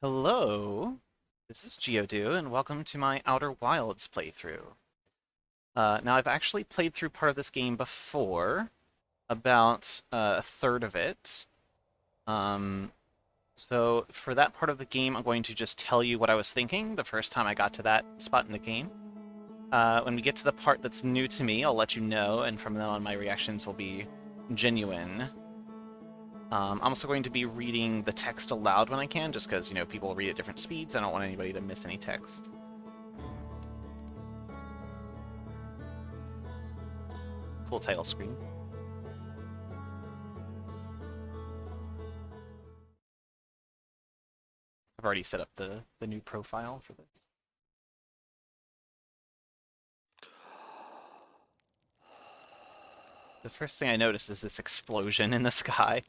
Hello, this is Geodude, and welcome to my Outer Wilds playthrough. Now, I've actually played through part of this game before, about a third of it. Um, so for that part of the game, I'm going to just tell you what I was thinking the first time I got to that spot in the game. When we get to the part that's new to me, I'll let you know, and from then on, my reactions will be genuine. I'm also going to be reading the text aloud when I can, just because, people read at different speeds. I don't want anybody to miss any text. Full title screen. I've already set up the new profile for this. The first thing I notice is this explosion in the sky,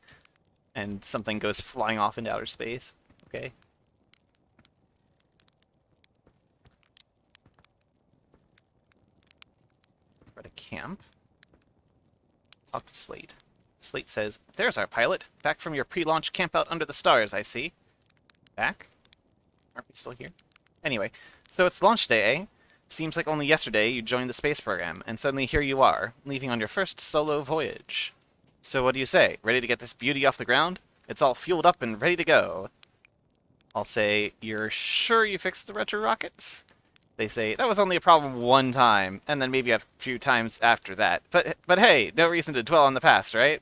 and something goes flying off into outer space. Okay. We're at a camp. Talk to Slate. Slate says, "There's our pilot. Back from your pre-launch campout under the stars, I see." Back? Aren't we still here? Anyway, so it's launch day, eh? Seems like only yesterday you joined the space program, and suddenly here you are, leaving on your first solo voyage. So what do you say? Ready to get this beauty off the ground? It's all fueled up and ready to go. I'll say, "You're sure you fixed the retro rockets?" They say, "That was only a problem one time, and then maybe a few times after that. But hey, no reason to dwell on the past, right?"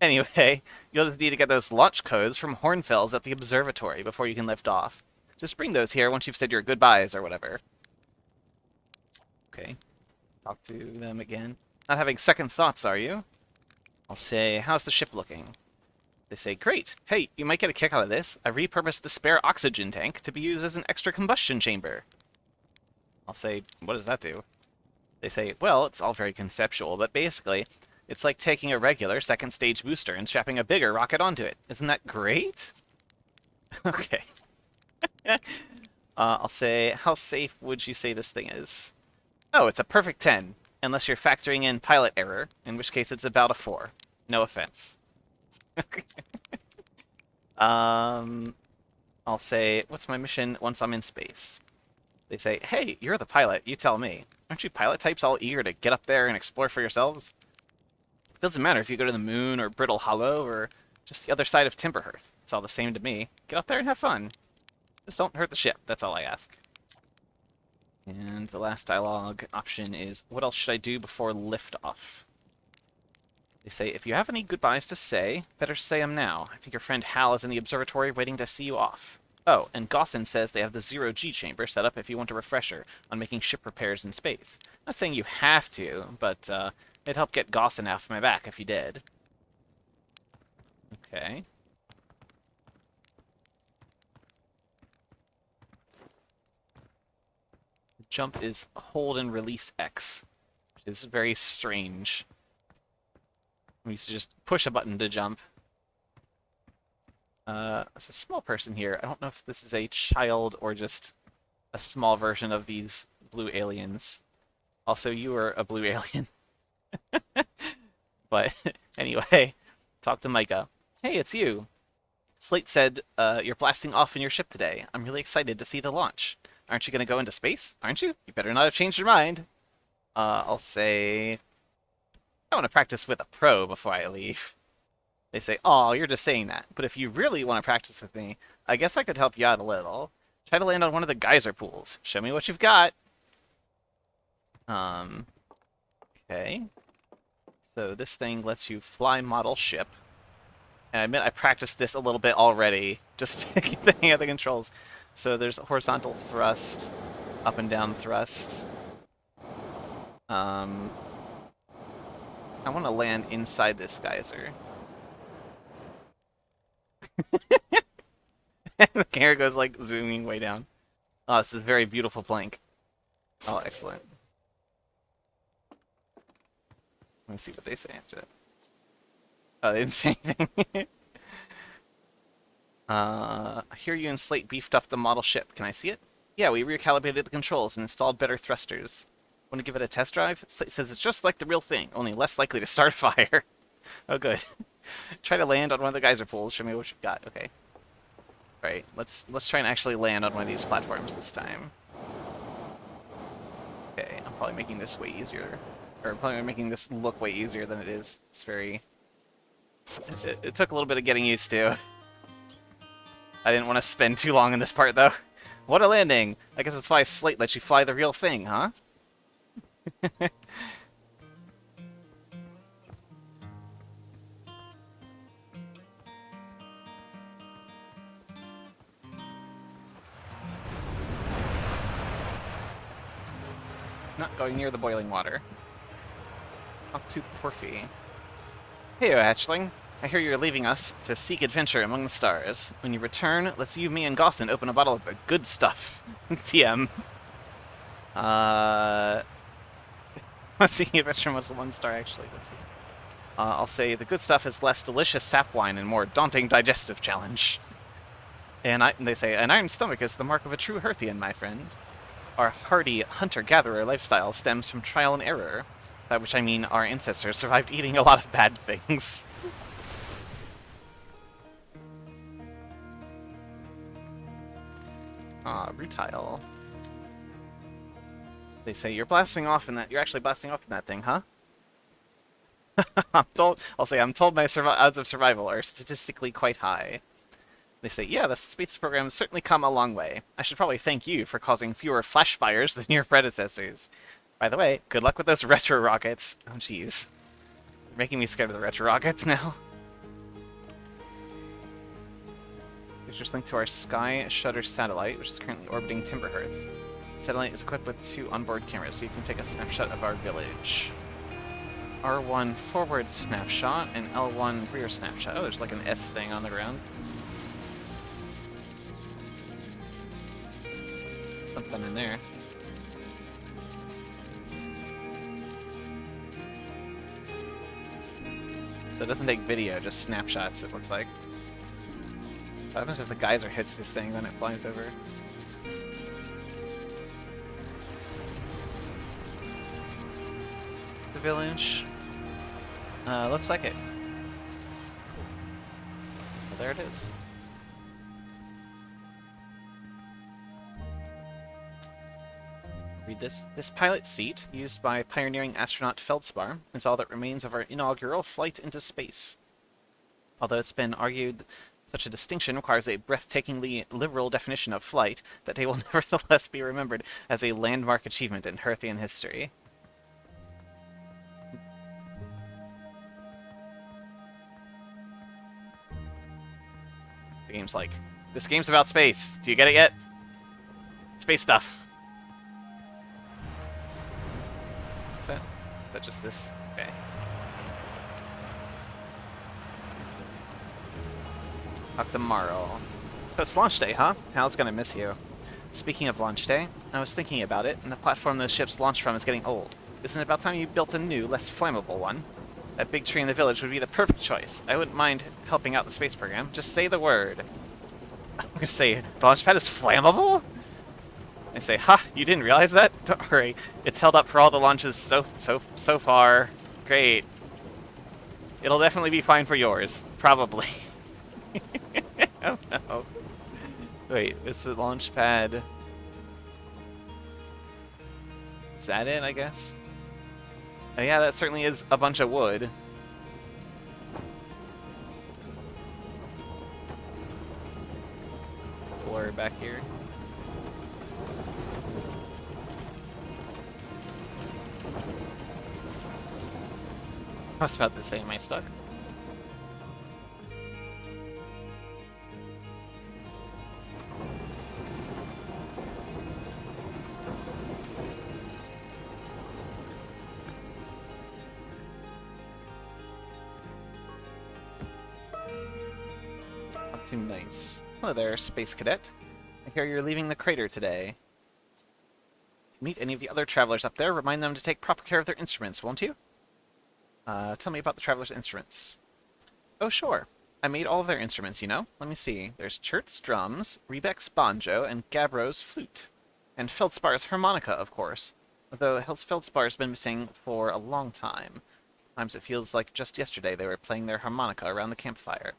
Anyway, you'll just need to get those launch codes from Hornfels at the observatory before you can lift off. Just bring those here once you've said your goodbyes or whatever. Okay. Talk to them again. Not having second thoughts, are you? I'll say, "How's the ship looking?" They say, "Great. Hey, you might get a kick out of this. I repurposed the spare oxygen tank to be used as an extra combustion chamber." I'll say, "What does that do?" They say, "Well, it's all very conceptual, but basically, it's like taking a regular second stage booster and strapping a bigger rocket onto it. Isn't that great?" Okay. I'll say, "How safe would you say this thing is?" "Oh, it's a perfect 10, unless you're factoring in pilot error, in which case it's about a 4. No offense." Um, I'll say, "What's my mission once I'm in space?" They say, "Hey, you're the pilot, you tell me. Aren't you pilot types all eager to get up there and explore for yourselves? It doesn't matter if you go to the moon or Brittle Hollow or just the other side of Timberhearth. It's all the same to me. Get up there and have fun. Just don't hurt the ship, that's all I ask." And the last dialogue option is, "What else should I do before liftoff?" They say, "If you have any goodbyes to say, better say them now. I think your friend Hal is in the observatory waiting to see you off. Oh, and Gaussen says they have the zero-G chamber set up if you want a refresher on making ship repairs in space. Not saying you have to, but it'd help get Gaussen off my back if you did." Okay. Jump is hold and release X, which is very strange. We used to just push a button to jump. There's a small person here. I don't know if this is a child or just a small version of these blue aliens. Also, you are a blue alien. But anyway, talk to Micah. "Hey, it's you. Slate said you're blasting off in your ship today. I'm really excited to see the launch. Aren't you going to go into space? Aren't you? You better not have changed your mind." I'll say, "I want to practice with a pro before I leave." They say, "Oh, you're just saying that. But if you really want to practice with me, I guess I could help you out a little. Try to land on one of the geyser pools. Show me what you've got." Um, okay. So this thing lets you fly model ship. And I admit I practiced this a little bit already, just to keep the hang of the controls. So there's horizontal thrust, up and down thrust. I want to land inside this geyser. The camera goes like zooming way down. Oh, this is a very beautiful plank. Oh, excellent. Let's see what they say after that. Oh, they didn't say anything. I hear you and Slate beefed up the model ship. Can I see it? Yeah, we recalibrated the controls and installed better thrusters. Want to give it a test drive? Slate says it's just like the real thing, only less likely to start a fire. Oh, good. Try to land on one of the geyser pools. Show me what you've got. Okay. Right, let's try and actually land on one of these platforms this time. Okay, I'm probably making this way easier. Or probably making this look way easier than it is. It's very... It took a little bit of getting used to. I didn't want to spend too long in this part, though. What a landing! I guess that's why Slate lets you fly the real thing, huh? Not going near the boiling water. Talk to Porphy. Hey, hatchling. I hear you're leaving us to seek adventure among the stars. When you return, let's you, me, and Gaussen open a bottle of the good stuff. TM. Seeking adventure was 1 star, actually. Let's see. I'll say the good stuff is less delicious sap wine and more daunting digestive challenge. And they say, an iron stomach is the mark of a true Hearthian, my friend. Our hardy hunter-gatherer lifestyle stems from trial and error. By which I mean our ancestors survived eating a lot of bad things. Rutile. They say you're blasting off in that. You're actually blasting off in that thing, huh? I'm told my odds of survival are statistically quite high. They say, yeah, the space program has certainly come a long way. I should probably thank you for causing fewer flash fires than your predecessors. By the way, good luck with those retro rockets. Oh, jeez. You're making me scared of the retro rockets now. There's just linked to our Sky Shutter satellite, which is currently orbiting Timberhearth. The satellite is equipped with 2 onboard cameras, so you can take a snapshot of our village. R1 forward snapshot and L1 rear snapshot. Oh, there's like an S thing on the ground. Something in there. So it doesn't take video, just snapshots, it looks like. What happens if the geyser hits this thing, then it flies over? The village. Looks like it. Well, there it is. Read this. This pilot seat, used by pioneering astronaut Feldspar, is all that remains of our inaugural flight into space. Although it's been argued such a distinction requires a breathtakingly liberal definition of flight, that day will nevertheless be remembered as a landmark achievement in Hearthian history. The game's like, this game's about space. Do you get it yet? Space stuff. Is that just this? Okay. Up tomorrow. So it's launch day, huh? Hal's gonna miss you. Speaking of launch day, I was thinking about it, and the platform those ships launched from is getting old. Isn't it about time you built a new, less flammable one? That big tree in the village would be the perfect choice. I wouldn't mind helping out the space program. Just say the word. I'm gonna say, the launch pad is flammable? I say, ha, you didn't realize that? Don't worry. It's held up for all the launches so far. Great. It'll definitely be fine for yours. Probably. Oh no. Wait, is the launch pad... Is that it, I guess? Oh, yeah, that certainly is a bunch of wood. Blur back here. I was about to say, am I stuck? Not too nice. Hello there, Space Cadet. I hear you're leaving the crater today. If you meet any of the other travelers up there, remind them to take proper care of their instruments, won't you? Tell me about the travelers' instruments. Oh, sure. I made all of their instruments, you know. Let me see. There's Chert's drums, Rebek's banjo, and Gabbro's flute. And Feldspar's harmonica, of course. Although Feldspar's been missing for a long time. Sometimes it feels like just yesterday they were playing their harmonica around the campfire.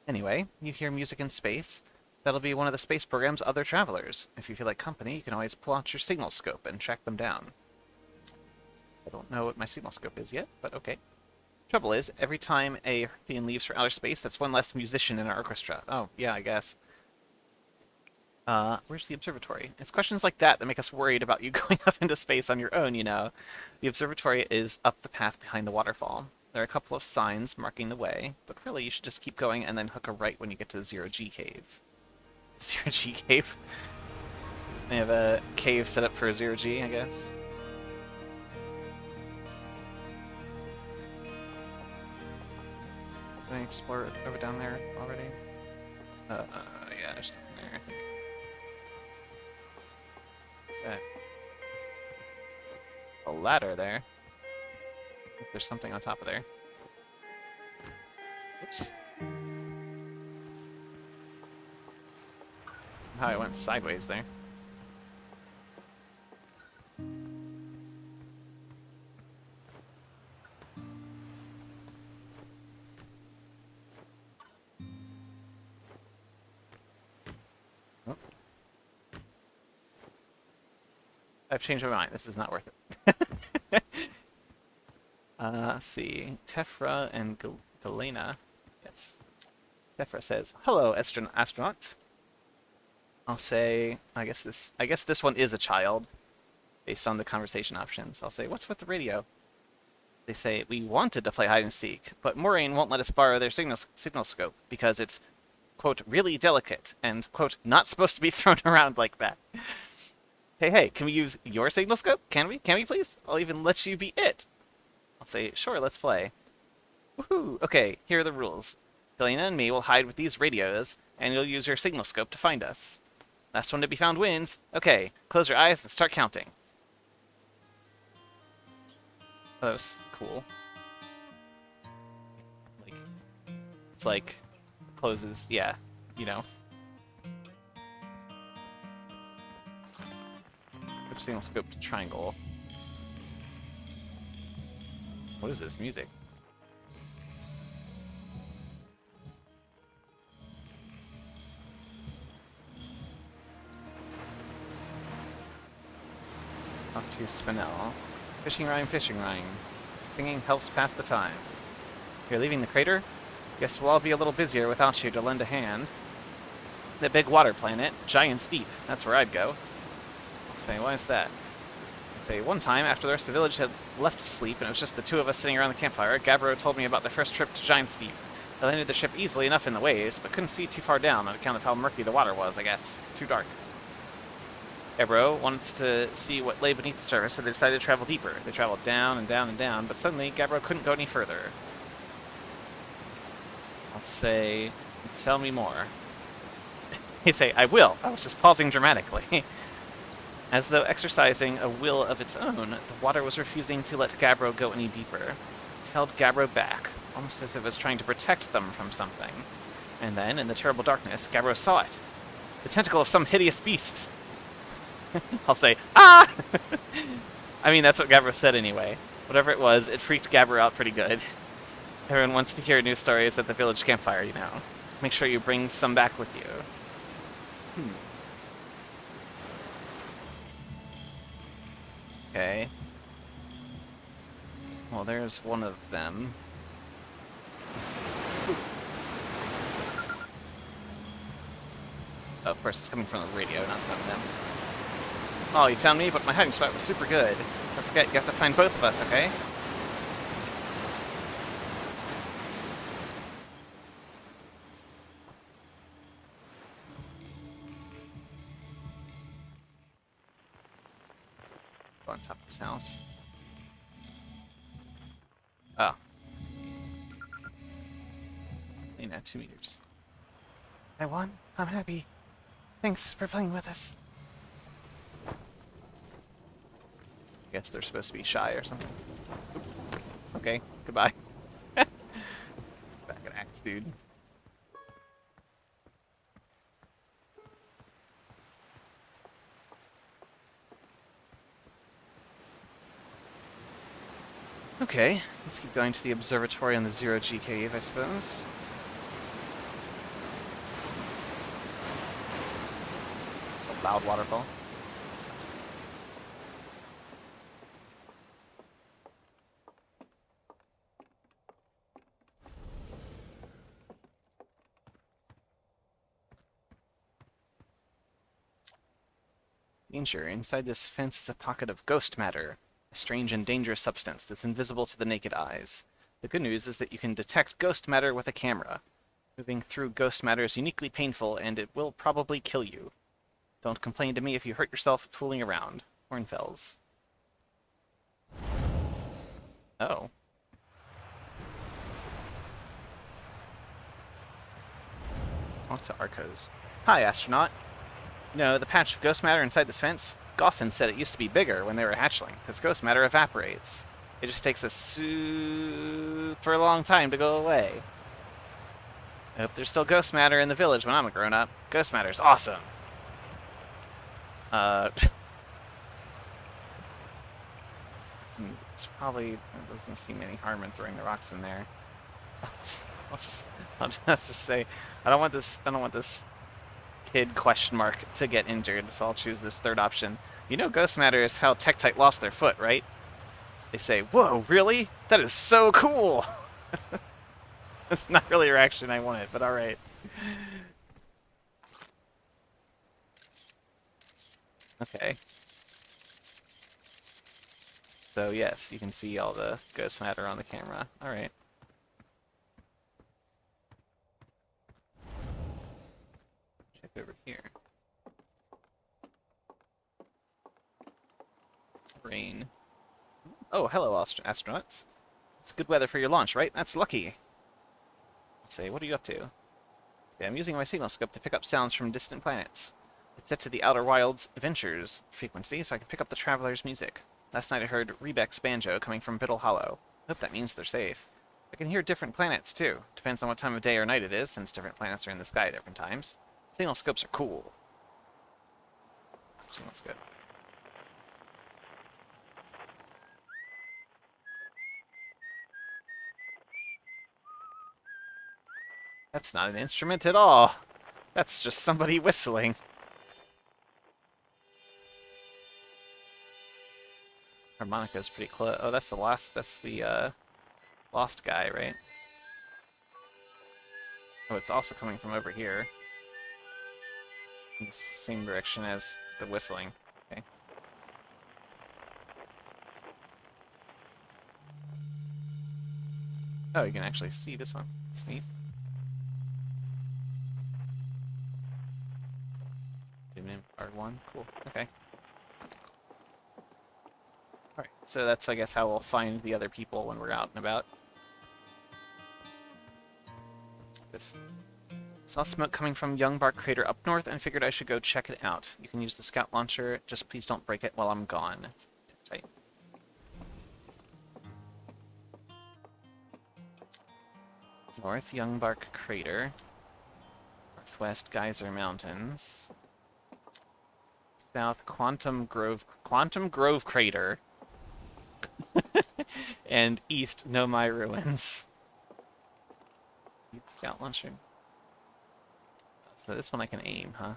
Anyway, you hear music in space. That'll be one of the space program's other travelers. If you feel like company, you can always pull out your signal scope and track them down. I don't know what my signal scope is yet, but okay. Trouble is, every time a Hearthian leaves for outer space, that's one less musician in our orchestra. Oh, yeah, I guess. Where's the observatory? It's questions like that that make us worried about you going up into space on your own, you know. The observatory is up the path behind the waterfall. There are a couple of signs marking the way, but really you should just keep going and then hook a right when you get to the Zero-G cave. Zero-G cave? They have a cave set up for a Zero-G, I guess. Did I explore it over down there already? Yeah, there's nothing there, I think. What's that? A ladder there. I think there's something on top of there. Oops. How I went sideways there. Oh. I've changed my mind. This is not worth it. Let's see. Tephra and Galena. Yes. Tephra says, "Hello, astronaut." I'll say, I guess this one is a child, based on the conversation options. I'll say, "What's with the radio?" They say, "We wanted to play hide and seek, but Moraine won't let us borrow their signal scope because it's, quote, really delicate and, quote, not supposed to be thrown around like that." Hey, can we use your signal scope? Can we? Can we please? I'll even let you be it. I'll say, "Sure, let's play." Woohoo! Okay, here are the rules. Galena and me will hide with these radios, and you'll use your signal scope to find us. Last one to be found wins. Okay, close your eyes and start counting. Oh, that was cool. Like, it's like, closes, yeah, you know. Signal scope to triangle. What is this music? Up to Spinel. Fishing rhyme, fishing rhyme. Singing helps pass the time. You're leaving the crater? Guess we'll all be a little busier without you to lend a hand. That big water planet, Giant's Deep. That's where I'd go. I'll say, why is that? I'll say, one time, after the rest of the village had left to sleep and it was just the two of us sitting around the campfire, Gabbro told me about their first trip to Giant's Deep. They landed the ship easily enough in the waves, but couldn't see too far down on account of how murky the water was, I guess. Too dark. Gabbro wanted to see what lay beneath the surface, so they decided to travel deeper. They traveled down and down and down, but suddenly Gabbro couldn't go any further. I'll say, tell me more. He'd say, I will. I was just pausing dramatically. As though exercising a will of its own, the water was refusing to let Gabbro go any deeper. It held Gabbro back, almost as if it was trying to protect them from something. And then, in the terrible darkness, Gabbro saw it. The tentacle of some hideous beast. I'll say, ah! I mean, that's what Gabbro said anyway. Whatever it was, it freaked Gabbro out pretty good. Everyone wants to hear news stories at the village campfire, you know. Make sure you bring some back with you. Okay. Well, there's one of them. Oh, of course, it's coming from the radio, not from them. Oh, you found me, but my hiding spot was super good. Don't forget, you have to find both of us, okay? Go on top of this house. Oh. You know, 2 meters. I won. I'm happy. Thanks for playing with us. Guess they're supposed to be shy or something. Okay, goodbye. Back an axe, dude. Okay, let's keep going to the observatory on the Zero-G cave, I suppose. Loud waterfall. Danger. Inside this fence is a pocket of ghost matter, a strange and dangerous substance that's invisible to the naked eyes. The good news is that you can detect ghost matter with a camera. Moving through ghost matter is uniquely painful, and it will probably kill you. Don't complain to me if you hurt yourself fooling around. Hornfells. Oh. Talk to Arcos. Hi, astronaut. You know, the patch of ghost matter inside this fence? Gaussen said it used to be bigger when they were hatchling, because ghost matter evaporates. It just takes a super long time to go away. I hope there's still ghost matter in the village when I'm a grown-up. Ghost matter's awesome. It's probably, there doesn't seem any harm in throwing the rocks in there. I'll just say, I don't want this kid question mark to get injured, so I'll choose this third option. You know ghost matter is how Tektite lost their foot, right? They say, whoa, really? That is so cool! That's not really a reaction I wanted, but alright. Okay. So yes, you can see all the ghost matter on the camera. Alright. Check over here. Rain. Oh, hello, astronauts. It's good weather for your launch, right? That's lucky. Say, what are you up to? Say, I'm using my signal scope to pick up sounds from distant planets. It's set to the Outer Wilds Ventures frequency, so I can pick up the traveler's music. Last night I heard Rebek's banjo coming from Biddle Hollow. I hope that means they're safe. I can hear different planets, too. Depends on what time of day or night it is, since different planets are in the sky at different times. Signal scopes are cool. Signal scope. That's not an instrument at all. That's just somebody whistling. Harmonica's pretty close. Oh, that's the lost guy, right? Oh, it's also coming from over here. In the same direction as the whistling. Okay. Oh, you can actually see this one. It's neat. Zoom in R1. Cool. Okay. Alright, so that's, I guess, how we'll find the other people when we're out and about. What's this? Saw smoke coming from Young Bark Crater up north and figured I should go check it out. You can use the scout launcher, just please don't break it while I'm gone. Tight. North Young Bark Crater. Northwest Geyser Mountains. South Quantum Grove Crater. And east Nomai Ruins. Scout launcher. So this one I can aim, huh?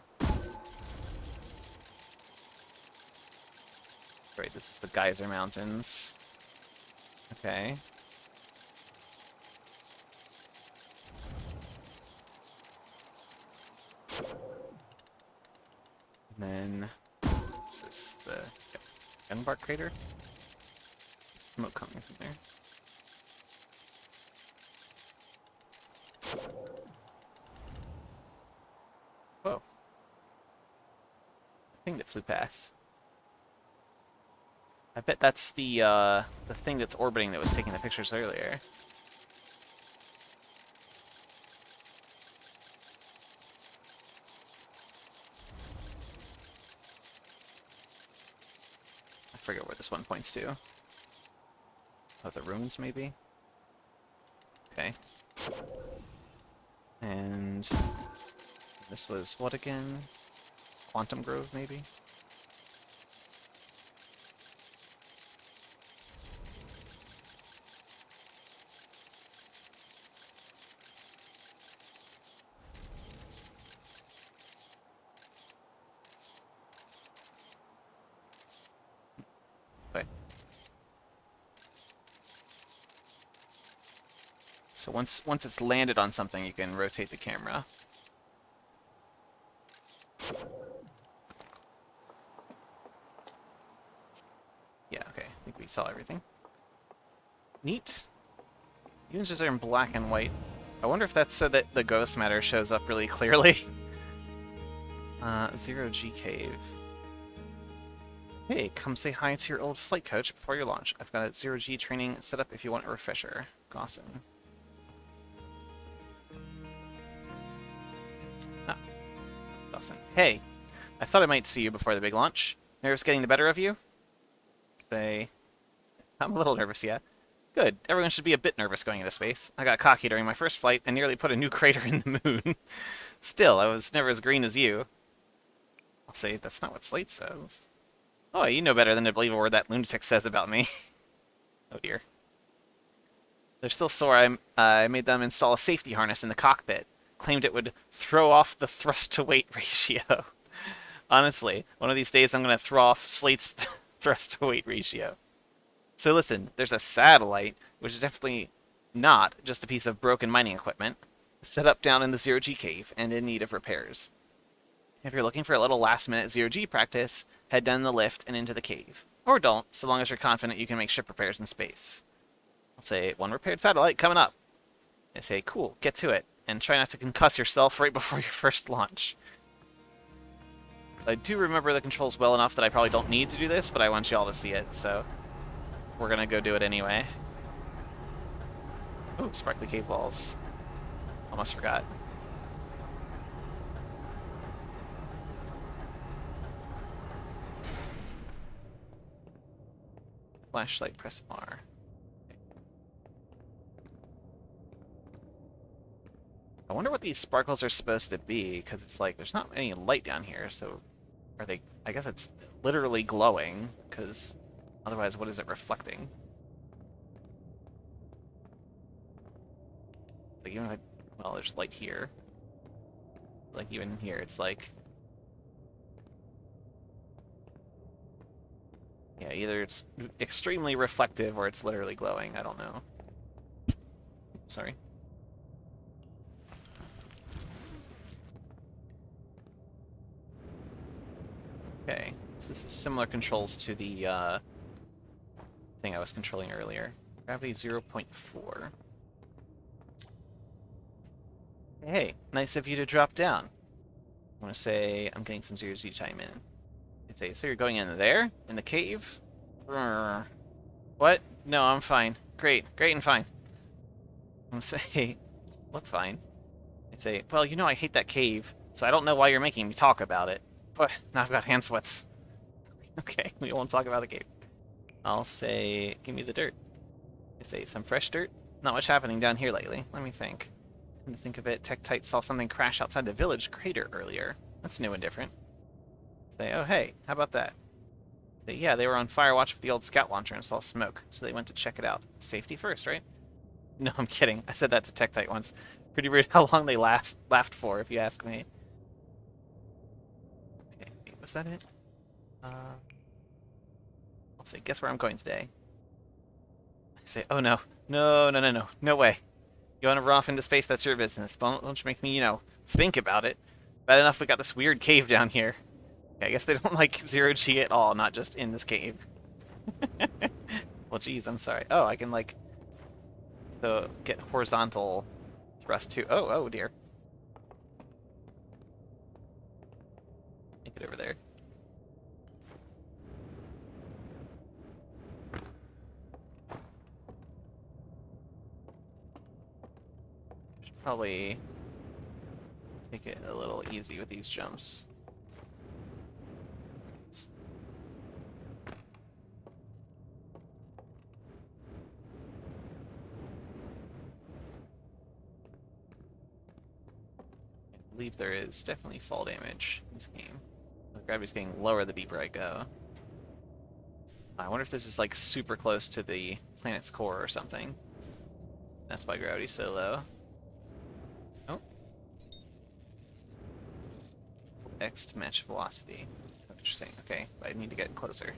Right, this is the Geyser Mountains. Okay. And then, what's this? The Gunbark Crater? Smoke coming from there. Whoa. Thing that flew past. I bet that's the thing that's orbiting that was taking the pictures earlier. I forget where this one points to. Oh, the ruins, maybe? Okay. And this was what again? Quantum Grove, maybe? Okay. So once it's landed on something, you can rotate the camera. Yeah, okay. I think we saw everything. Neat. Images are in black and white. I wonder if that's so that the ghost matter shows up really clearly. Zero G Cave. Hey, come say hi to your old flight coach before your launch. I've got a Zero G training set up if you want a refresher. Awesome. Ah, awesome. Hey, I thought I might see you before the big launch. Nerves getting the better of you? Say, I'm a little nervous, yeah. Good. Everyone should be a bit nervous going into space. I got cocky during my first flight and nearly put a new crater in the moon. Still, I was never as green as you. I'll say that's not what Slate says. Oh, you know better than to believe a word that lunatic says about me. Oh dear. They're still sore. I made them install a safety harness in the cockpit. Claimed it would throw off the thrust-to-weight ratio. Honestly, one of these days I'm going to throw off Slate's thrust-to-weight ratio. So listen, there's a satellite, which is definitely not just a piece of broken mining equipment, set up down in the Zero G cave and in need of repairs. If you're looking for a little last-minute Zero G practice, head down the lift and into the cave. Or don't, so long as you're confident you can make ship repairs in space. I'll say, one repaired satellite coming up. I say, cool, get to it, and try not to concuss yourself right before your first launch. I do remember the controls well enough that I probably don't need to do this, but I want you all to see it, so we're gonna go do it anyway. Ooh, sparkly cave walls. Almost forgot. Flashlight, press R. I wonder what these sparkles are supposed to be, because it's like, there's not any light down here, so are they... I guess it's literally glowing, because otherwise what is it reflecting? Like, even if I... Well, there's light here. Like, even here, it's like... Yeah, either it's extremely reflective or it's literally glowing. I don't know. Sorry. Okay, so this is similar controls to the thing I was controlling earlier. Gravity 0.4. Hey, nice of you to drop down. I want to say I'm getting some zero G time in. I'd say, so you're going in there? In the cave? What? No, I'm fine. Great and fine. I'm gonna say, look fine. I'd say, well, you know I hate that cave, so I don't know why you're making me talk about it. But now I've got hand sweats. Okay, we won't talk about the cave. I'll say, give me the dirt. I say, some fresh dirt? Not much happening down here lately. Let me think. Come to think of it, Tektite saw something crash outside the village crater earlier. That's new and different. Say, oh hey, how about that? Say, yeah, they were on fire watch with the old scout launcher and saw smoke, so they went to check it out. Safety first, right? No, I'm kidding. I said that to Tektite once. Pretty weird how long they laughed for, if you ask me. Okay, was that it? I'll say, guess where I'm going today? I say, oh no. No way. You want to run off into space, that's your business. But don't you make me, think about it. Bad enough we got this weird cave down here. Okay, I guess they don't like zero G at all, not just in this cave. Well, geez, I'm sorry. Oh, I can, so get horizontal thrust too. Oh dear. Make it over there. Should probably take it a little easy with these jumps. I believe there is definitely fall damage in this game. The gravity's getting lower the deeper I go. I wonder if this is super close to the planet's core or something. That's why gravity's so low. Oh. X to match velocity. Interesting. Okay, but I need to get closer.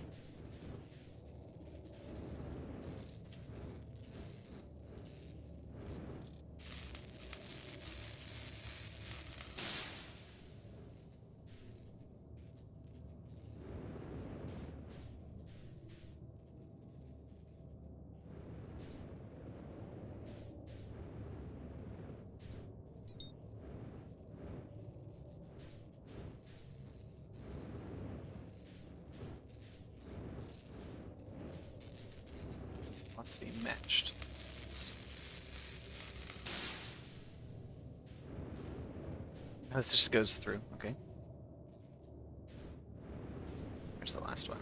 velocity matched. This just goes through, okay. Where's the last one?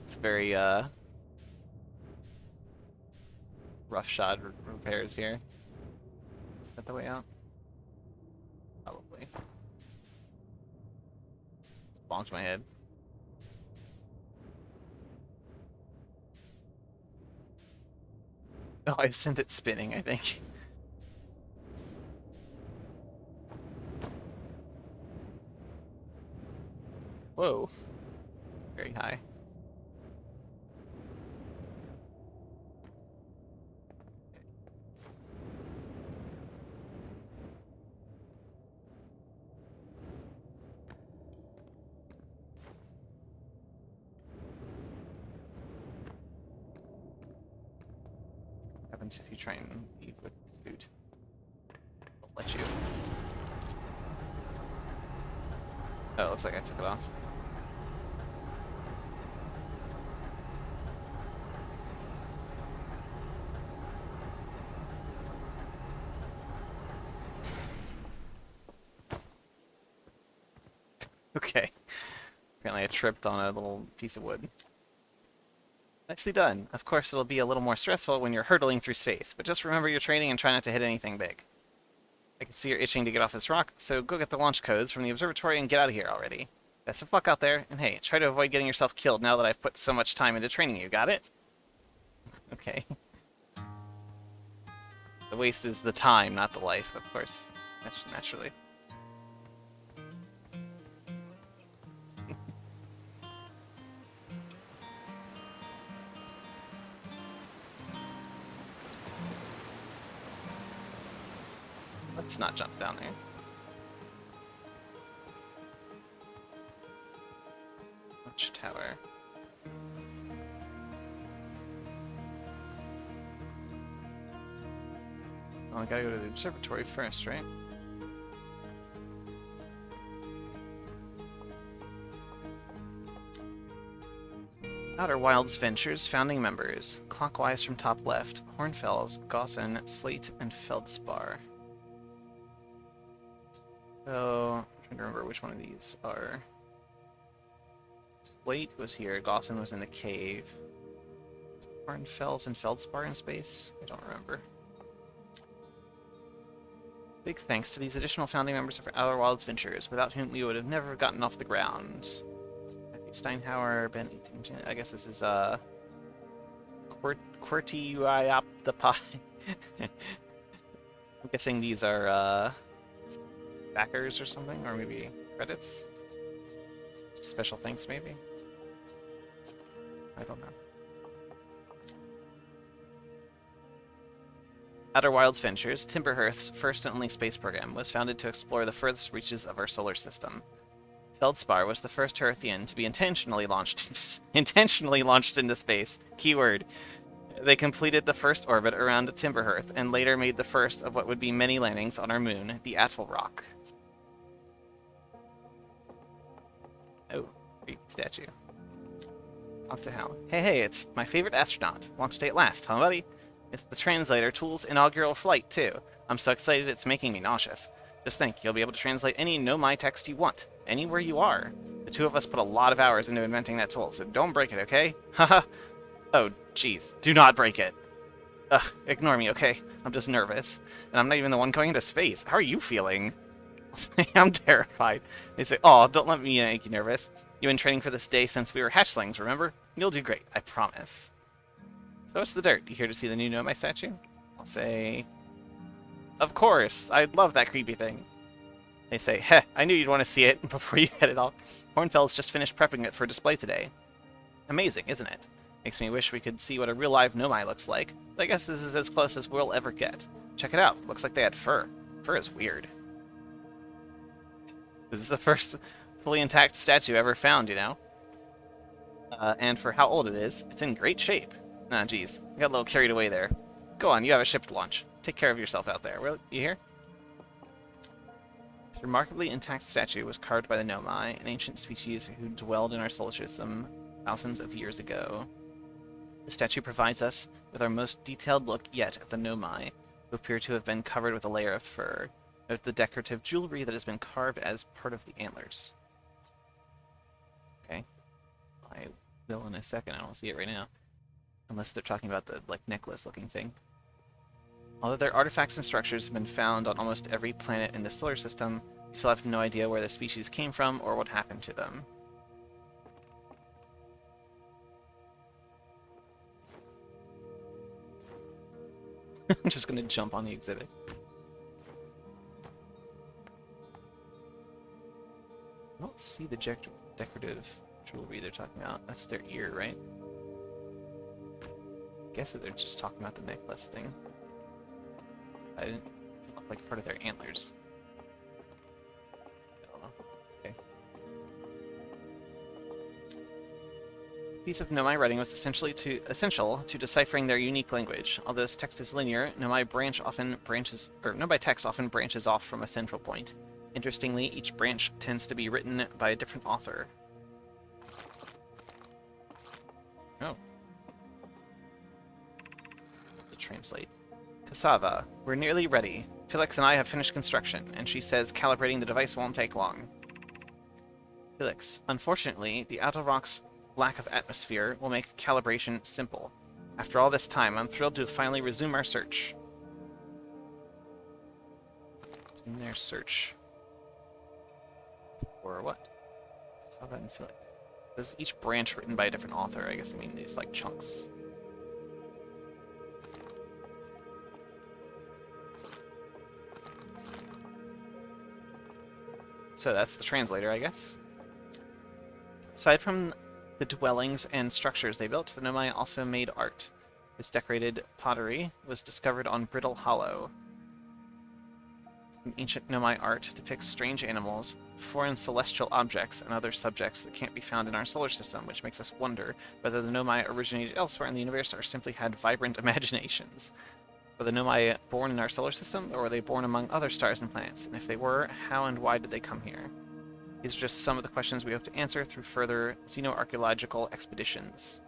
It's very, roughshod repairs here. Is that the way out? Probably. Bonked my head. Oh, I've sent it spinning, I think. Whoa. Very high. What happens if you try and leave with the suit? I'll let you. Oh, it looks like I took it off. Okay. Apparently I tripped on a little piece of wood. Nicely done. Of course, it'll be a little more stressful when you're hurtling through space, but just remember your training and try not to hit anything big. I can see you're itching to get off this rock, so go get the launch codes from the observatory and get out of here already. Best of luck out there, and hey, try to avoid getting yourself killed now that I've put so much time into training you, got it? Okay. The waste is the time, not the life, of course. Naturally. Let's not jump down there. Watchtower. Oh, I gotta go to the observatory first, right? Outer Wilds Ventures founding members. Clockwise from top left. Hornfels, Gaussen, Slate, and Feldspar. So, I'm trying to remember which one of these are. Slate was here, Gaussen was in the cave. Hornfels and Feldspar in space? I don't remember. Big thanks to these additional founding members of Outer Wilds Ventures, without whom we would have never gotten off the ground. Matthew Steinhauer, Ben Eaton, I guess this is, QWERTY I'm guessing these are, backers or something, or maybe credits? Special thanks, maybe? I don't know. Outer Wilds Ventures, Timberhearth's first and only space program, was founded to explore the furthest reaches of our solar system. Feldspar was the first Hearthian to be intentionally launched into space. Keyword. They completed the first orbit around Timberhearth, and later made the first of what would be many landings on our moon, the Atoll Rock. Oh, creepy statue. Talk to Hal. Hey, it's my favorite astronaut. Launch day at last, huh, buddy? It's the translator tool's inaugural flight, too. I'm so excited it's making me nauseous. Just think, you'll be able to translate any Nomai text you want, anywhere you are. The two of us put a lot of hours into inventing that tool, so don't break it, okay? Haha. Oh, jeez. Do not break it. Ugh, ignore me, okay? I'm just nervous. And I'm not even the one going into space. How are you feeling? I'm terrified. They say, oh, don't let me make you nervous. You've been training for this day since we were hatchlings, remember? You'll do great, I promise. So what's the dirt? You here to see the new Nomai statue? I'll say, of course. I love that creepy thing. They say, heh, I knew you'd want to see it before you headed off. Hornfels just finished prepping it for display today. Amazing, isn't it? Makes me wish we could see what a real live Nomai looks like. But I guess this is as close as we'll ever get. Check it out. Looks like they had fur. Fur is weird. This is the first fully intact statue ever found, you know? And for how old it is, it's in great shape. Ah, geez. I got a little carried away there. Go on, you have a ship to launch. Take care of yourself out there. Will you hear? This remarkably intact statue was carved by the Nomai, an ancient species who dwelled in our solar system thousands of years ago. The statue provides us with our most detailed look yet at the Nomai, who appear to have been covered with a layer of fur. Note the decorative jewelry that has been carved as part of the antlers. Okay. I will in a second. I don't see it right now. Unless they're talking about the, like, necklace-looking thing. Although their artifacts and structures have been found on almost every planet in the solar system, we still have no idea where the species came from or what happened to them. I'm just gonna jump on the exhibit. I don't see the decorative jewelry they're talking about. That's their ear, right? I guess that they're just talking about the necklace thing. I didn't look like part of their antlers. I don't know. Okay. This piece of Nomai writing was essential to deciphering their unique language. Although this text is linear, Nomai text often branches off from a central point. Interestingly, each branch tends to be written by a different author. Oh. To translate. Cassava, we're nearly ready. Felix and I have finished construction, and she says calibrating the device won't take long. Felix, unfortunately, the outer rock's lack of atmosphere will make calibration simple. After all this time, I'm thrilled to finally resume our search. In their search. For what? Cassava and Felix. There's each branch written by a different author. I guess I mean these, like, chunks. So that's the translator, I guess. Aside from the dwellings and structures they built, the Nomai also made art. This decorated pottery was discovered on Brittle Hollow. Some ancient Nomai art depicts strange animals, foreign celestial objects, and other subjects that can't be found in our solar system, which makes us wonder whether the Nomai originated elsewhere in the universe or simply had vibrant imaginations. Were the Nomai born in our solar system, or were they born among other stars and planets? And if they were, how and why did they come here? These are just some of the questions we hope to answer through further xenoarchaeological expeditions.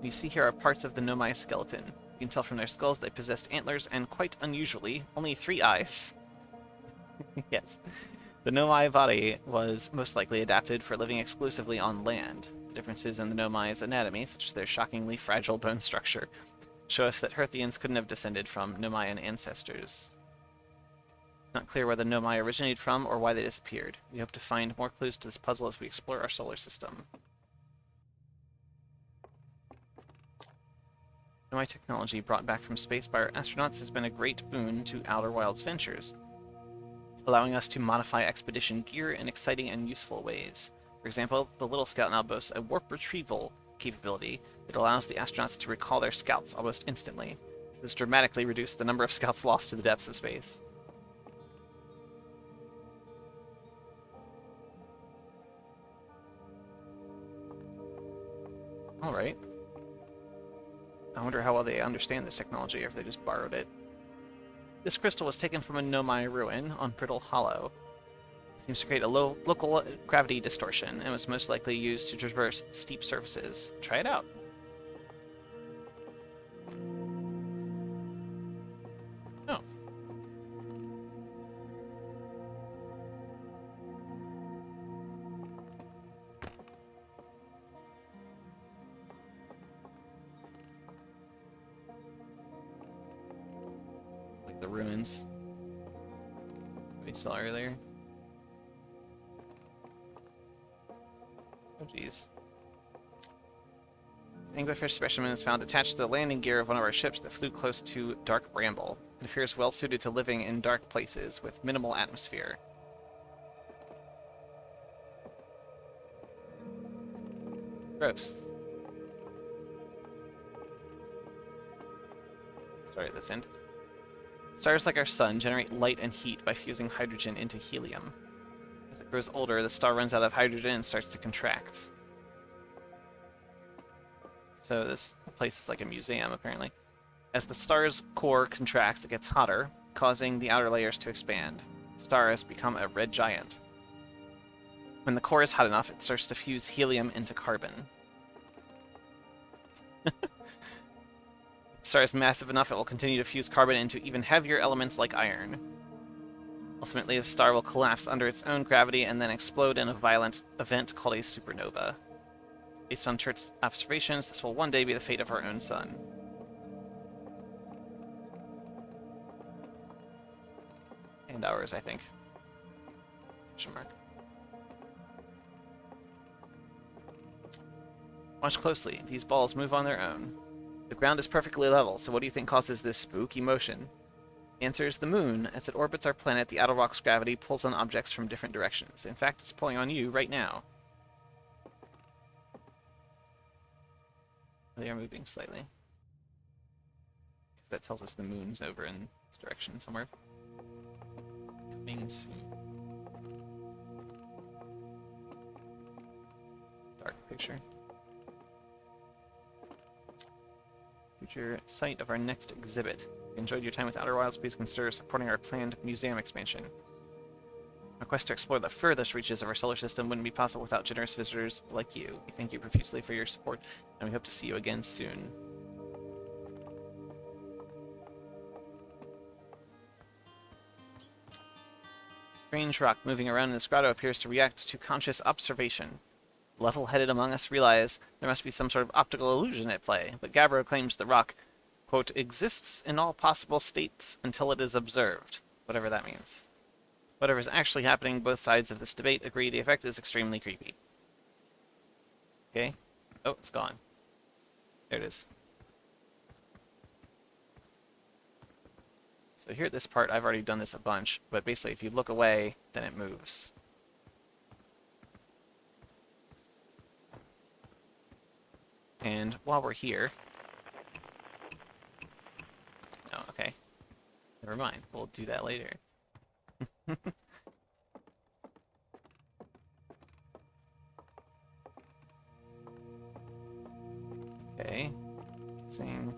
You see here are parts of the Nomai skeleton. You can tell from their skulls they possessed antlers and, quite unusually, only 3 eyes. Yes. The Nomai body was most likely adapted for living exclusively on land. Differences in the Nomai's anatomy, such as their shockingly fragile bone structure, show us that Hearthians couldn't have descended from Nomaian ancestors. It's not clear where the Nomai originated from or why they disappeared. We hope to find more clues to this puzzle as we explore our solar system. Nomai technology brought back from space by our astronauts has been a great boon to Outer Wilds ventures, allowing us to modify expedition gear in exciting and useful ways. For example, the Little Scout now boasts a warp retrieval capability that allows the astronauts to recall their scouts almost instantly. This has dramatically reduced the number of scouts lost to the depths of space. Alright. I wonder how well they understand this technology, or if they just borrowed it. This crystal was taken from a Nomai ruin on Brittle Hollow. Seems to create a local gravity distortion, and was most likely used to traverse steep surfaces. Try it out. Oh. Like the ruins we saw earlier. Oh, jeez. This anglerfish specimen is found attached to the landing gear of one of our ships that flew close to Dark Bramble. It appears well suited to living in dark places with minimal atmosphere. Gross. Start at this end. Stars like our sun generate light and heat by fusing hydrogen into helium. As it grows older, the star runs out of hydrogen and starts to contract. So this place is like a museum, apparently. As the star's core contracts, it gets hotter, causing the outer layers to expand. The star has become a red giant. When the core is hot enough, it starts to fuse helium into carbon. The star is massive enough, it will continue to fuse carbon into even heavier elements like iron. Ultimately, the star will collapse under its own gravity and then explode in a violent event called a supernova. Based on Church's observations, this will one day be the fate of our own sun. And ours, I think. Question mark. Watch closely. These balls move on their own. The ground is perfectly level, so what do you think causes this spooky motion? The answer is the moon. As it orbits our planet, the outer rock's gravity pulls on objects from different directions. In fact, it's pulling on you right now. They are moving slightly. Because that tells us the moon's over in this direction somewhere. Coming soon. Dark picture. Future site of our next exhibit. If you enjoyed your time with Outer Wilds, please consider supporting our planned museum expansion. Our quest to explore the furthest reaches of our solar system wouldn't be possible without generous visitors like you. We thank you profusely for your support, and we hope to see you again soon. Strange rock moving around in this grotto appears to react to conscious observation. Level-headed among us realize there must be some sort of optical illusion at play, but Gabbro claims the rock, quote, exists in all possible states until it is observed, whatever that means. Whatever is actually happening, both sides of this debate agree the effect is extremely creepy. Okay. Oh, it's gone. There it is. So here at this part, I've already done this a bunch, but basically if you look away, then it moves. And while we're here... Oh, okay. Never mind. We'll do that later. Okay. Seeing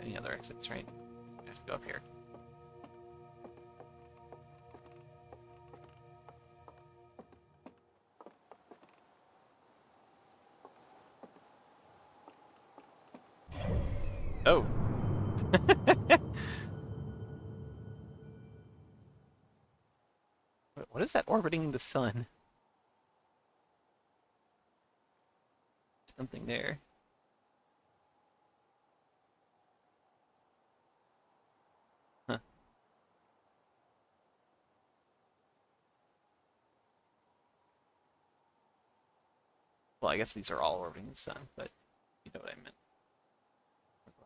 any other exits, right? So we have to go up here. Oh. What is that orbiting the sun? Something there. Huh. Well, I guess these are all orbiting the sun, but you know what I meant.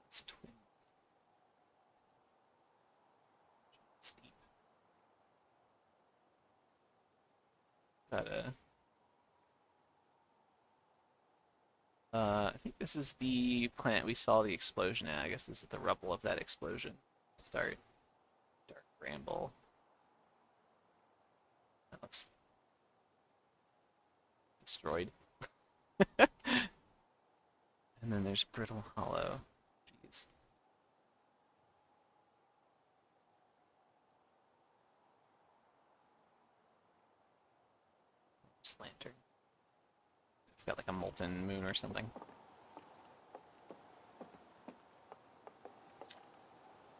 It's twins. It's deep. Got I think this is the planet we saw the explosion at. I guess this is the rubble of that explosion. Start. Dark Bramble. That looks destroyed. And then there's Brittle Hollow. Jeez. This lantern. It's got like a molten moon or something.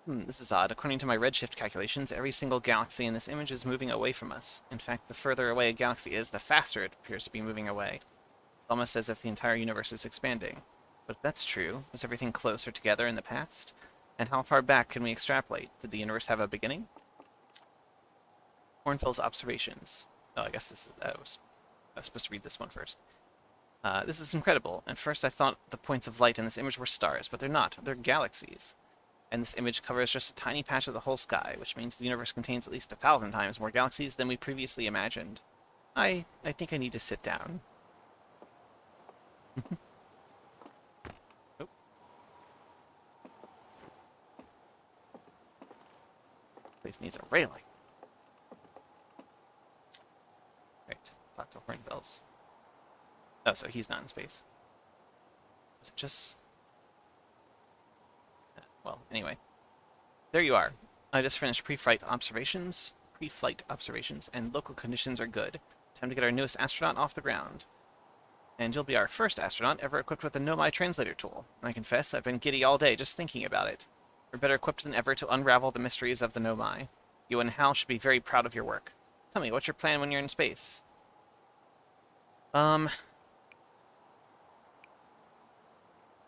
This is odd. According to my redshift calculations, every single galaxy in this image is moving away from us. In fact, the further away a galaxy is, the faster it appears to be moving away. It's almost as if the entire universe is expanding. But if that's true, was everything closer together in the past? And how far back can we extrapolate? Did the universe have a beginning? Hornfield's observations. Oh, I guess this is... I was supposed to read this one first. This is incredible. At first I thought the points of light in this image were stars, but they're not. They're galaxies. And this image covers just a tiny patch of the whole sky, which means the universe contains at least 1,000 times more galaxies than we previously imagined. I think I need to sit down. Oh. Place needs a railing. else. Oh, so he's not in space. Was it just... Well, anyway. There you are. I just finished pre-flight observations. And local conditions are good. Time to get our newest astronaut off the ground. And you'll be our first astronaut ever equipped with the Nomai translator tool. I confess, I've been giddy all day just thinking about it. We're better equipped than ever to unravel the mysteries of the Nomai. You and Hal should be very proud of your work. Tell me, what's your plan when you're in space? I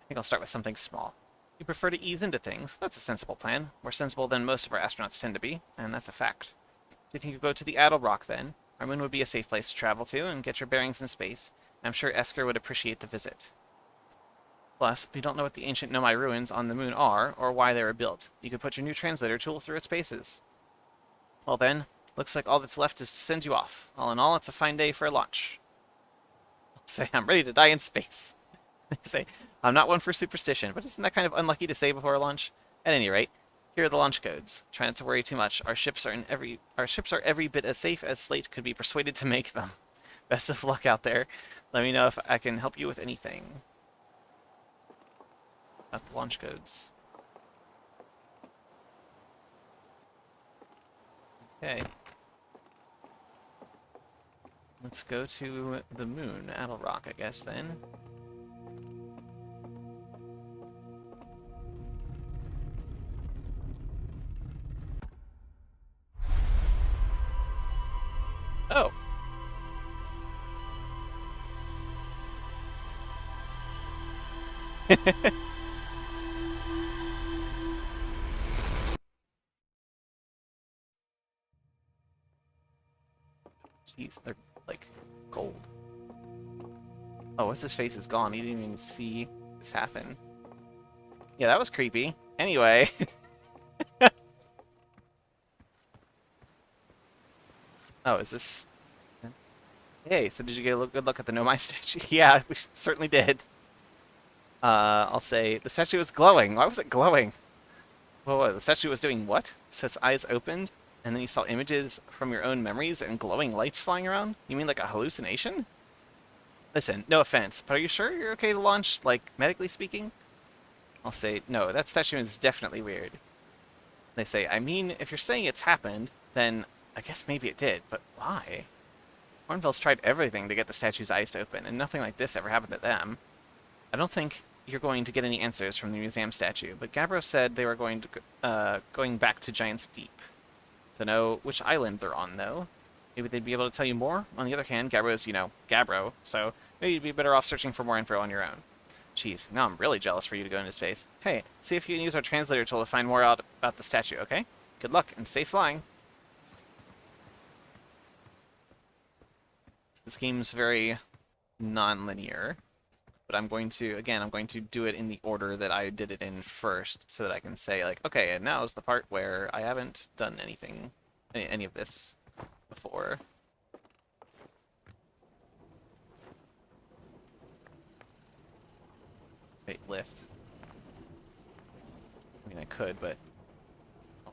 think I'll start with something small. You prefer to ease into things. That's a sensible plan. More sensible than most of our astronauts tend to be, and that's a fact. Do you think you'll go to the Addle Rock, then? Our moon would be a safe place to travel to and get your bearings in space. I'm sure Esker would appreciate the visit. Plus, we don't know what the ancient Nomai ruins on the moon are, or why they were built. You could put your new translator tool through its paces. Well then, looks like all that's left is to send you off. All in all, it's a fine day for a launch. I'll say, I'm ready to die in space. They say, I'm not one for superstition, but isn't that kind of unlucky to say before a launch? At any rate, here are the launch codes. Try not to worry too much. Our ships are every bit as safe as Slate could be persuaded to make them. Best of luck out there. Let me know if I can help you with anything. Got the launch codes. Okay. Let's go to the moon, Addle Rock, I guess, then. Oh. Jeez, they're like gold. Oh, what's his face is gone. He didn't even see this happen. Yeah, that was creepy. Anyway. Oh, is this... Hey, so did you get a good look at the Nomai statue? Yeah, we certainly did. I'll say, the statue was glowing. Why was it glowing? Whoa, the statue was doing what? So its eyes opened, and then you saw images from your own memories and glowing lights flying around? You mean like a hallucination? Listen, no offense, but are you sure you're okay to launch, like, medically speaking? I'll say, no, that statue is definitely weird. They say, I mean, if you're saying it's happened, then I guess maybe it did, but why? Hornfels tried everything to get the statue's eyes to open, and nothing like this ever happened to them. I don't think you're going to get any answers from the museum statue, but Gabbro said they were going back to Giant's Deep. To know which island they're on, though. Maybe they'd be able to tell you more. On the other hand, Gabbro's, you know, Gabbro, so maybe you'd be better off searching for more info on your own. Jeez, now I'm really jealous for you to go into space. Hey, see if you can use our translator tool to find more out about the statue, okay? Good luck, and safe flying. This game's very non-linear, but I'm going to do it in the order that I did it in first, so that I can say, like, okay, and now's the part where I haven't done anything, any of this before. Wait, lift. I mean, I could, but I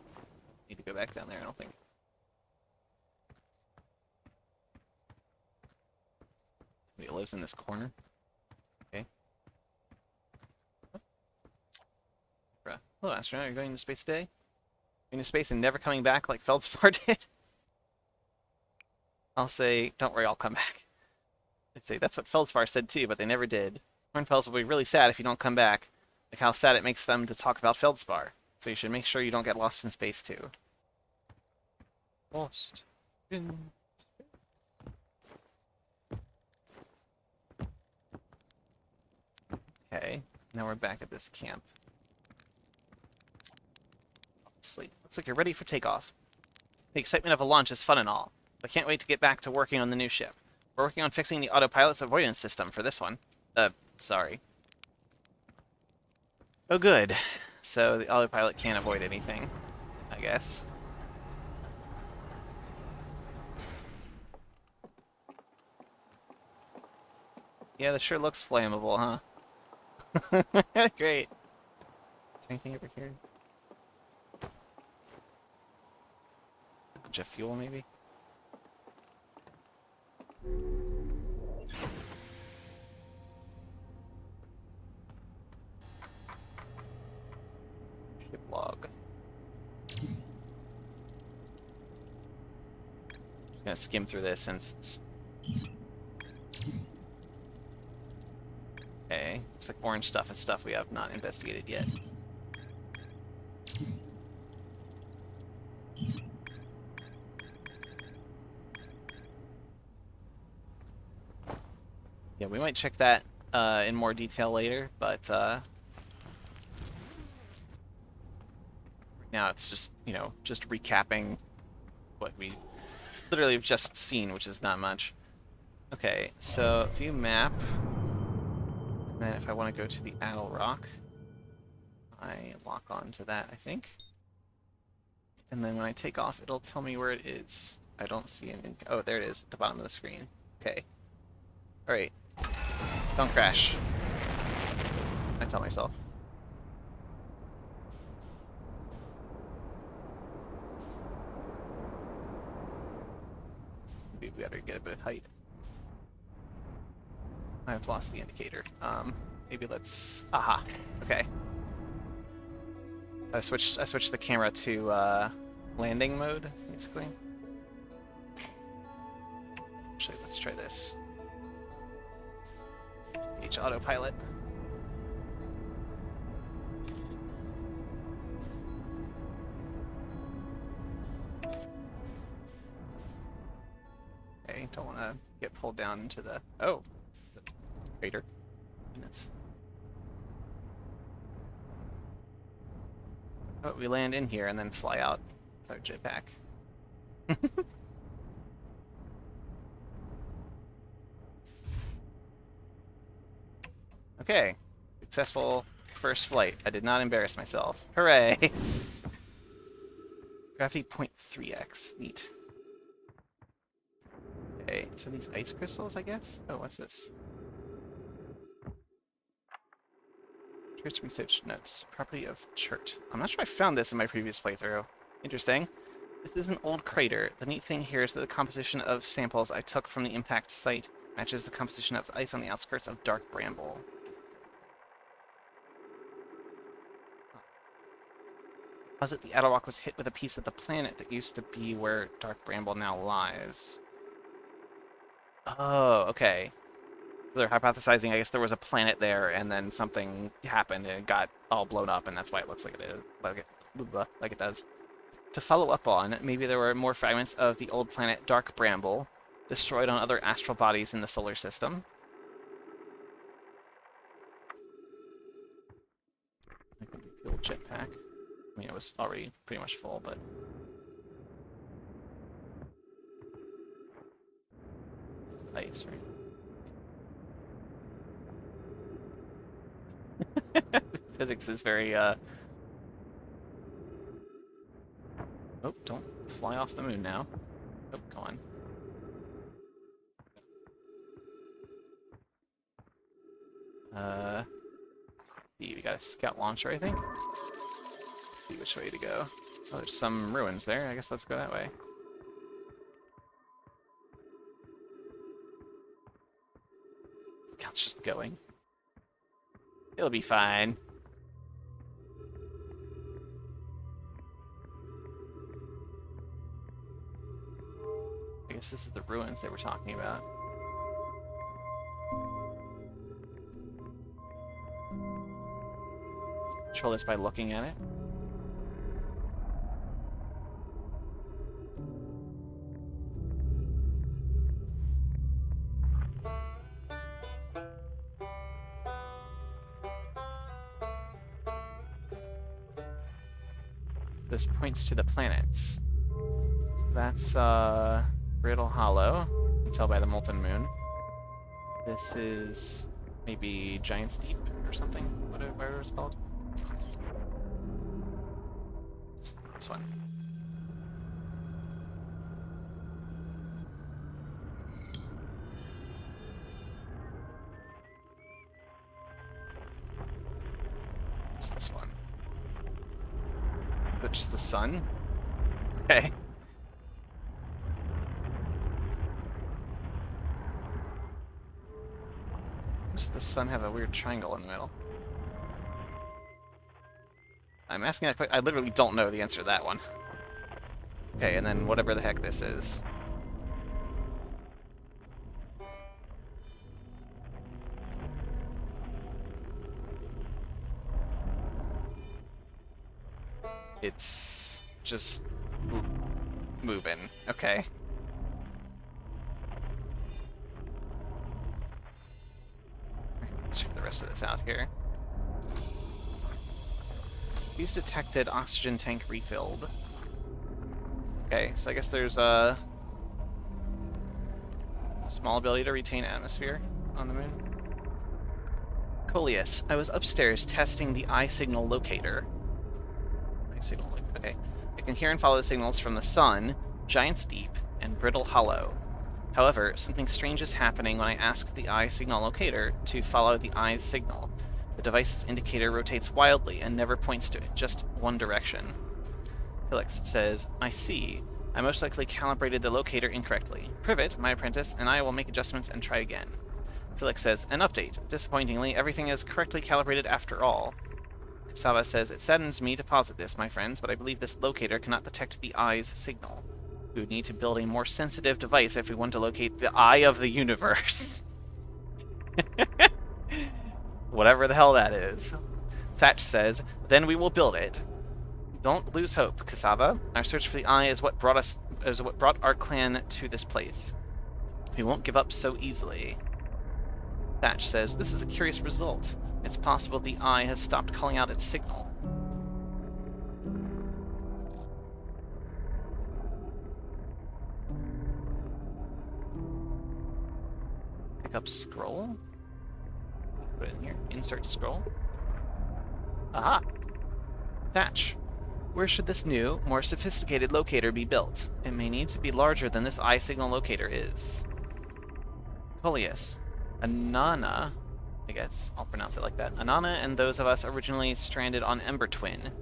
need to go back down there, I don't think. Somebody lives in this corner. Okay. Bruh. Hello, astronaut. Are you going to space today? Going to space and never coming back like Feldspar did? I'll say, don't worry, I'll come back. I'd say, that's what Feldspar said too, but they never did. Hornfels will be really sad if you don't come back. Like how sad it makes them to talk about Feldspar. So you should make sure you don't get lost in space too. Lost in... Okay, now we're back at this camp. Sleep. Looks like you're ready for takeoff. The excitement of a launch is fun and all. I can't wait to get back to working on the new ship. We're working on fixing the autopilot's avoidance system for this one. Sorry. Oh, good. So the autopilot can't avoid anything, I guess. Yeah, this sure looks flammable, huh? Great. Is there anything over here? Jet fuel, maybe? gonna skim through this and... Okay, looks like orange stuff is stuff we have not investigated yet. Yeah, we might check that in more detail later, but now it's just, you know, just recapping what we literally have just seen, which is not much. Okay, so view map. And then if I want to go to the Addle Rock, I lock on to that, I think. And then when I take off, it'll tell me where it is. I don't see an... Oh, there it is, at the bottom of the screen. Okay. Alright. Don't crash. I tell myself. Maybe we better get a bit of height. I've lost the indicator. Maybe let's... Aha. Okay. So I switched the camera to landing mode, basically. Actually, let's try this. H autopilot. Okay, don't want to get pulled down into the... Oh! It's a crater. Goodness. Oh, we land in here and then fly out with our jetpack. Okay. Successful first flight. I did not embarrass myself. Hooray! Gravity 0.3x. Neat. Okay, so these ice crystals, I guess? Oh, what's this? Here's research notes. Property of chert. I'm not sure I found this in my previous playthrough. Interesting. This is an old crater. The neat thing here is that the composition of samples I took from the impact site matches the composition of ice on the outskirts of Dark Bramble. Was it the Addle Rock was hit with a piece of the planet that used to be where Dark Bramble now lies? Oh, okay. So they're hypothesizing, I guess there was a planet there, and then something happened, and it got all blown up, and that's why it looks like it is, like it does. To follow up on, maybe there were more fragments of the old planet Dark Bramble, destroyed on other astral bodies in the solar system. I can fuel jetpack. I mean, it was already pretty much full, but... This is ice, right? Physics is very, Oh, don't fly off the moon now. Oh, go on. Let's see, we got a scout launcher, I think. Let's see which way to go. Oh, there's some ruins there. I guess let's go that way. Scout's just going. It'll be fine. I guess this is the ruins they were talking about. Control this by looking at it. This points to the planets. So that's Brittle Hollow. You can tell by the molten moon. This is maybe Giant's Deep or something, whatever it's called. This one. It's this one. Is it just the sun? Okay. Does the sun have a weird triangle in the middle? I'm asking that quick. I literally don't know the answer to that one. Okay, and then whatever the heck this is. It's just moving. Okay. Let's check the rest of this out here. Use detected, oxygen tank refilled. Okay, so I guess there's a small ability to retain atmosphere on the moon. Coleus, I was upstairs testing the eye signal locator. Eye signal, okay. I can hear and follow the signals from the sun, Giant's Deep, and Brittle Hollow. However, something strange is happening when I ask the eye signal locator to follow the eye's signal. The device's indicator rotates wildly and never points to it, just one direction. Felix says, I see. I most likely calibrated the locator incorrectly. Privet, my apprentice, and I will make adjustments and try again. Felix says, an update. Disappointingly, everything is correctly calibrated after all. Sava says, it saddens me to posit this, my friends, but I believe this locator cannot detect the eye's signal. We would need to build a more sensitive device if we want to locate the eye of the universe. Whatever the hell that is. Thatch says, then we will build it. Don't lose hope, Cassava. Our search for the eye is what brought our clan to this place. We won't give up so easily. Thatch says, this is a curious result. It's possible the eye has stopped calling out its signal. Pick up scroll. Put it in here. Insert scroll. Aha! Thatch. Where should this new, more sophisticated locator be built? It may need to be larger than this eye signal locator is. Coleus. Anana, I guess I'll pronounce it like that. Anana and those of us originally stranded on Ember Twin.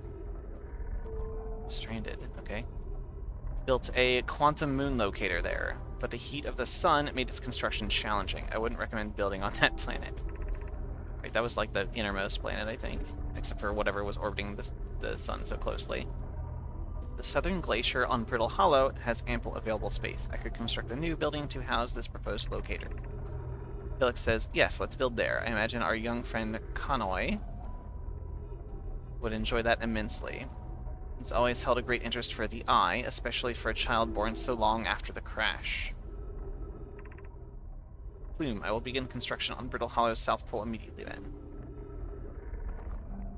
Stranded, okay. Built a quantum moon locator there, but the heat of the sun made its construction challenging. I wouldn't recommend building on that planet. Right, that was like the innermost planet, I think, except for whatever was orbiting the sun so closely. The southern glacier on Brittle Hollow has ample available space. I could construct a new building to house this proposed locator. Felix says, yes, let's build there. I imagine our young friend Kanoi would enjoy that immensely. He's always held a great interest for the eye, especially for a child born so long after the crash. Plume, I will begin construction on Brittle Hollow's South Pole immediately then.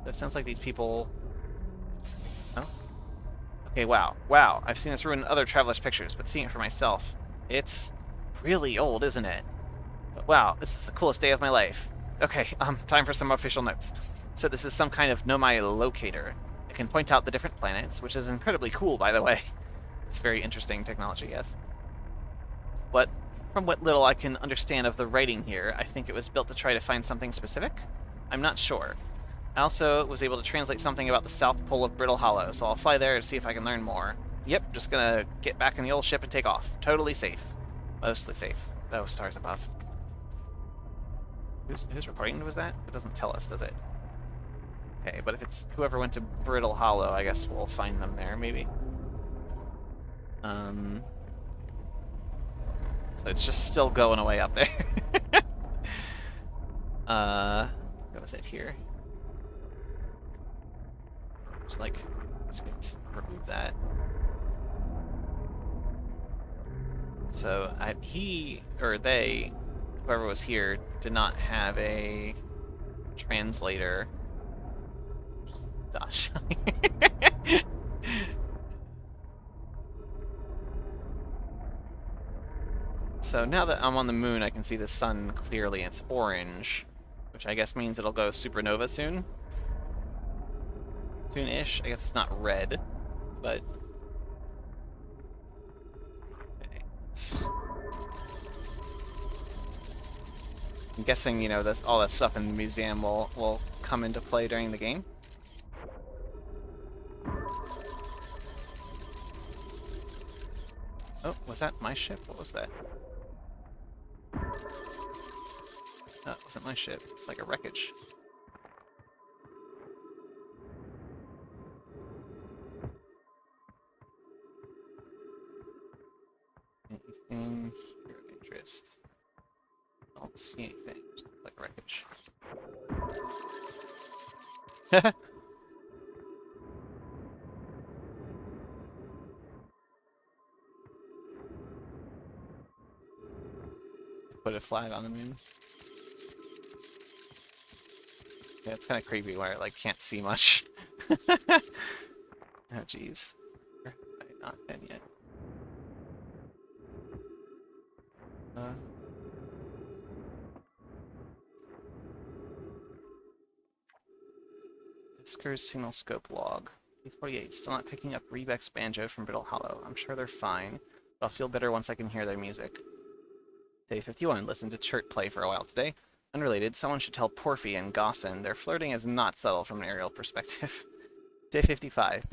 So it sounds like these people... Oh? Okay, wow. Wow, I've seen this ruin in other travelers' pictures, but seeing it for myself, it's really old, isn't it? But wow, this is the coolest day of my life. Okay, time for some official notes. So this is some kind of Nomai locator. It can point out the different planets, which is incredibly cool, by the way. It's very interesting technology, yes. But from what little I can understand of the writing here, I think it was built to try to find something specific? I'm not sure. I also was able to translate something about the South Pole of Brittle Hollow, so I'll fly there and see if I can learn more. Yep, just gonna get back in the old ship and take off. Totally safe. Mostly safe. Oh, stars above. Whose recording was that? It doesn't tell us, does it? Okay, but if it's whoever went to Brittle Hollow, I guess we'll find them there, maybe. So it's just still going away up there. What was it here? Just like, let's remove that. So he, or they, whoever was here, did not have a translator. Gosh. So now that I'm on the moon, I can see the sun clearly. It's orange, which I guess means it'll go supernova soon. Soon-ish. I guess it's not red, but... Okay, I'm guessing, you know, all that stuff in the museum will come into play during the game. Oh, was that my ship? What was that? Oh, it wasn't my ship. It's like a wreckage. Anything here of interest? I don't see anything. Just like a wreckage. Put a flag on the moon. Yeah, it's kind of creepy where I like can't see much. Oh jeez. Not been yet. Disker's signal scope log. P48, still not picking up Rebec's banjo from Brittle Hollow. I'm sure they're fine, but I'll feel better once I can hear their music. Day 51, listened to Chert play for a while today. Unrelated, someone should tell Porphy and Gossin their flirting is not subtle from an aerial perspective. Day 55,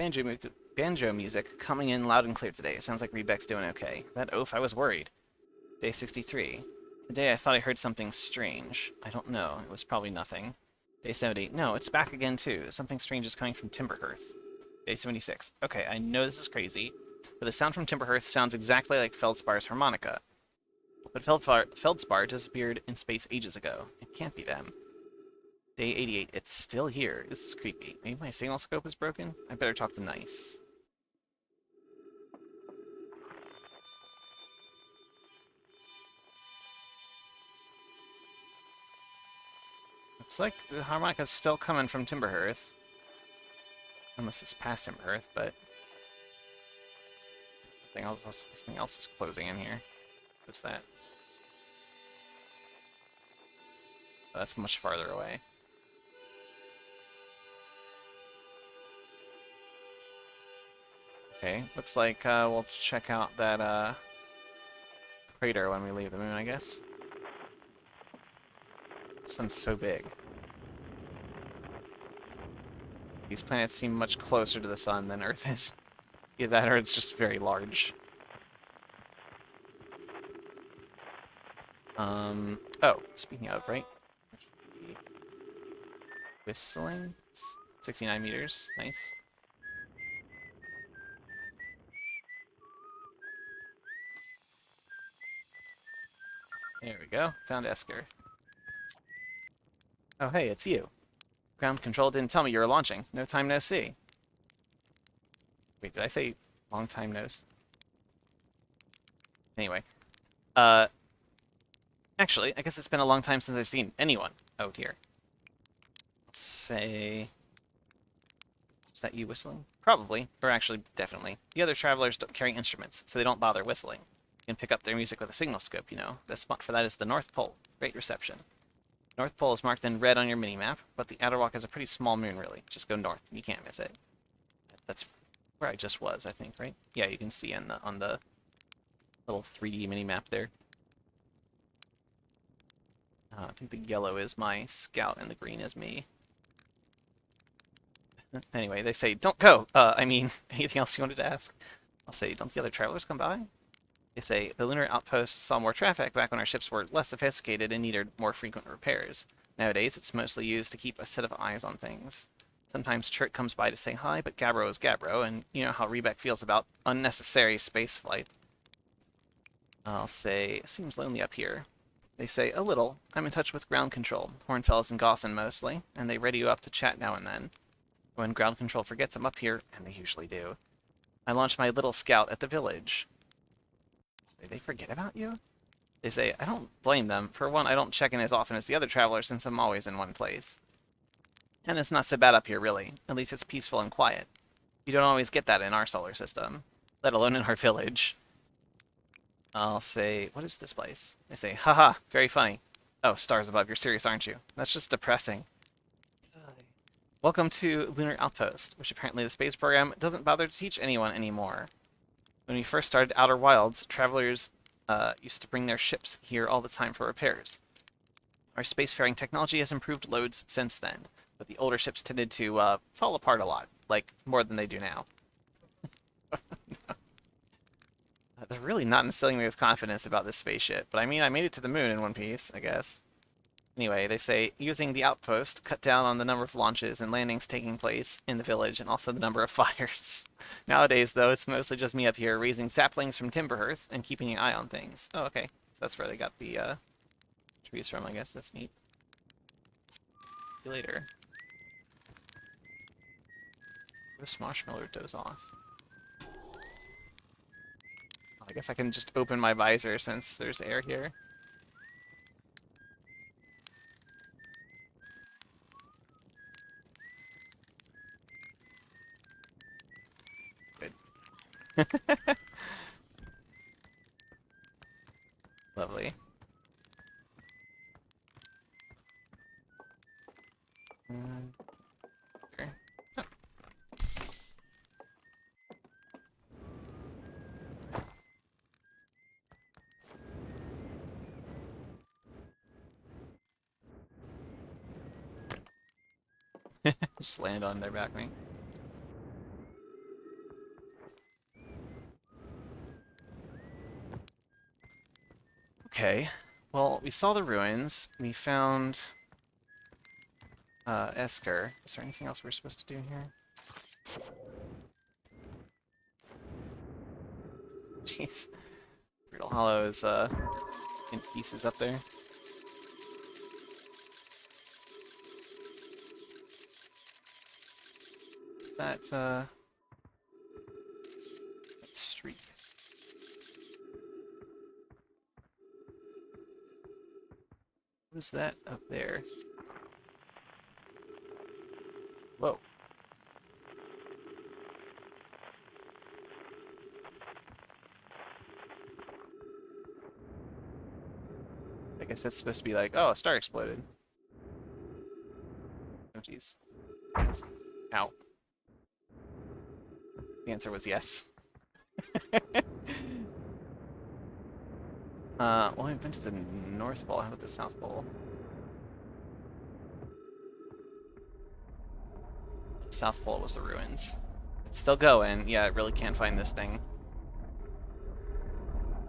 banjo music coming in loud and clear today. Sounds like Rebec's doing okay. That oaf, I was worried. Day 63, today I thought I heard something strange. I don't know, it was probably nothing. Day 70, no, it's back again too. Something strange is coming from Timberhearth. Day 76, okay, I know this is crazy, but the sound from Timberhearth sounds exactly like Feldspar's harmonica. But Feldspar disappeared in space ages ago. It can't be them. Day 88, it's still here. This is creepy. Maybe my signal scope is broken? I better talk to Nice. It's like the harmonica's still coming from Timberhearth. Unless it's past Timberhearth, but... something else is closing in here. What's that? Oh, that's much farther away. Okay, looks like we'll check out that crater when we leave the moon, I guess. The sun's so big. These planets seem much closer to the sun than Earth is. Either that or it's just very large. Oh, speaking of, right? Whistling? 69 meters. Nice. There we go. Found Esker. Oh, hey, it's you. Ground control didn't tell me you were launching. No time, no see. Wait, did I say long time no see? Anyway. Actually, I guess it's been a long time since I've seen anyone out here. Let's say... Is that you whistling? Probably, or actually, definitely. The other travelers don't carry instruments, so they don't bother whistling. You can pick up their music with a signal scope, you know. The spot for that is the North Pole. Great reception. North Pole is marked in red on your mini-map, but the Outer Walk is a pretty small moon, really. Just go north. You can't miss it. That's where I just was, I think, right? Yeah, you can see on the little 3D mini-map there. I think the yellow is my scout and the green is me. Anyway, they say, don't go! I mean, anything else you wanted to ask? I'll say, don't the other travelers come by? They say, the lunar outpost saw more traffic back when our ships were less sophisticated and needed more frequent repairs. Nowadays, it's mostly used to keep a set of eyes on things. Sometimes Chert comes by to say hi, but Gabbro is Gabbro, and you know how Rebec feels about unnecessary spaceflight. I'll say, it seems lonely up here. They say, a little. I'm in touch with ground control, Hornfels and Gossin mostly, and they ready you up to chat now and then. When ground control forgets I'm up here, and they usually do, I launch my little scout at the village. Say they forget about you? They say, I don't blame them. For one, I don't check in as often as the other travelers since I'm always in one place. And it's not so bad up here, really. At least it's peaceful and quiet. You don't always get that in our solar system, let alone in our village. I'll say, what is this place? They say, haha, very funny. Oh, stars above, you're serious, aren't you? That's just depressing. Welcome to Lunar Outpost, which apparently the space program doesn't bother to teach anyone anymore. When we first started Outer Wilds, travelers used to bring their ships here all the time for repairs. Our spacefaring technology has improved loads since then, but the older ships tended to fall apart a lot, like more than they do now. They're really not instilling me with confidence about this spaceship, but I mean, I made it to the moon in one piece, I guess. Anyway, they say, using the outpost, cut down on the number of launches and landings taking place in the village, and also the number of fires. Nowadays, though, it's mostly just me up here, raising saplings from Timberhearth and keeping an eye on things. Oh, okay. So that's where they got the trees from, I guess. That's neat. See you later. This marshmallow doze off. I guess I can just open my visor since there's air here. Lovely. Here. Just land on their back wing. Okay. Well, we saw the ruins. We found Esker. Is there anything else we're supposed to do here? Jeez. Brittle Hollow is in pieces up there. Is that street? What is that up there? Whoa. I guess that's supposed to be like, oh, a star exploded. Oh, jeez. Ow. The answer was yes. Well, I've been to the North Pole. How about the South Pole? South Pole was the ruins. It's still going. Yeah, I really can't find this thing.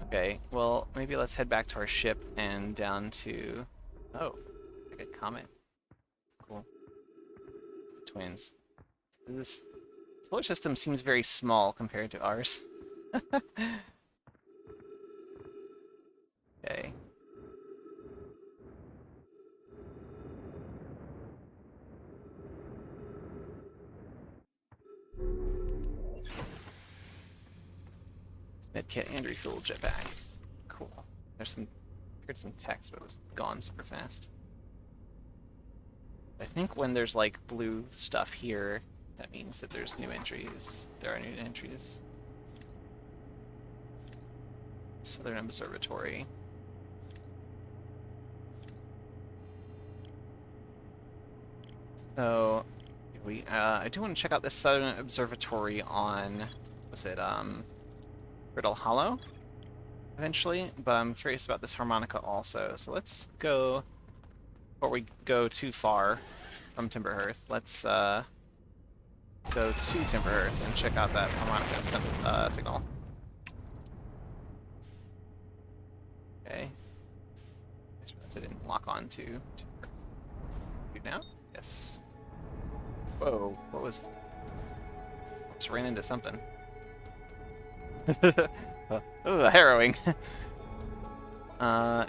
Okay, well, maybe let's head back to our ship and down to... Oh, I got a comment. That's cool. Twins. This solar system seems very small compared to ours. Okay. Medkit and refuel jetpack. Cool. There's some... I heard some text, but it was gone super fast. I think when there's like blue stuff here, that means that there's new entries. There are new entries. Southern Observatory. So, I do want to check out this Southern Observatory on, was it, Brittle Hollow, eventually, but I'm curious about this harmonica also. So let's go, before we go too far from Timberhearth, let's, go to Timberhearth and check out that harmonica signal. Okay. I just realized I didn't lock on to Timberhearth. Do now? Yes. Whoa, what was... Just ran into something. Oh, harrowing.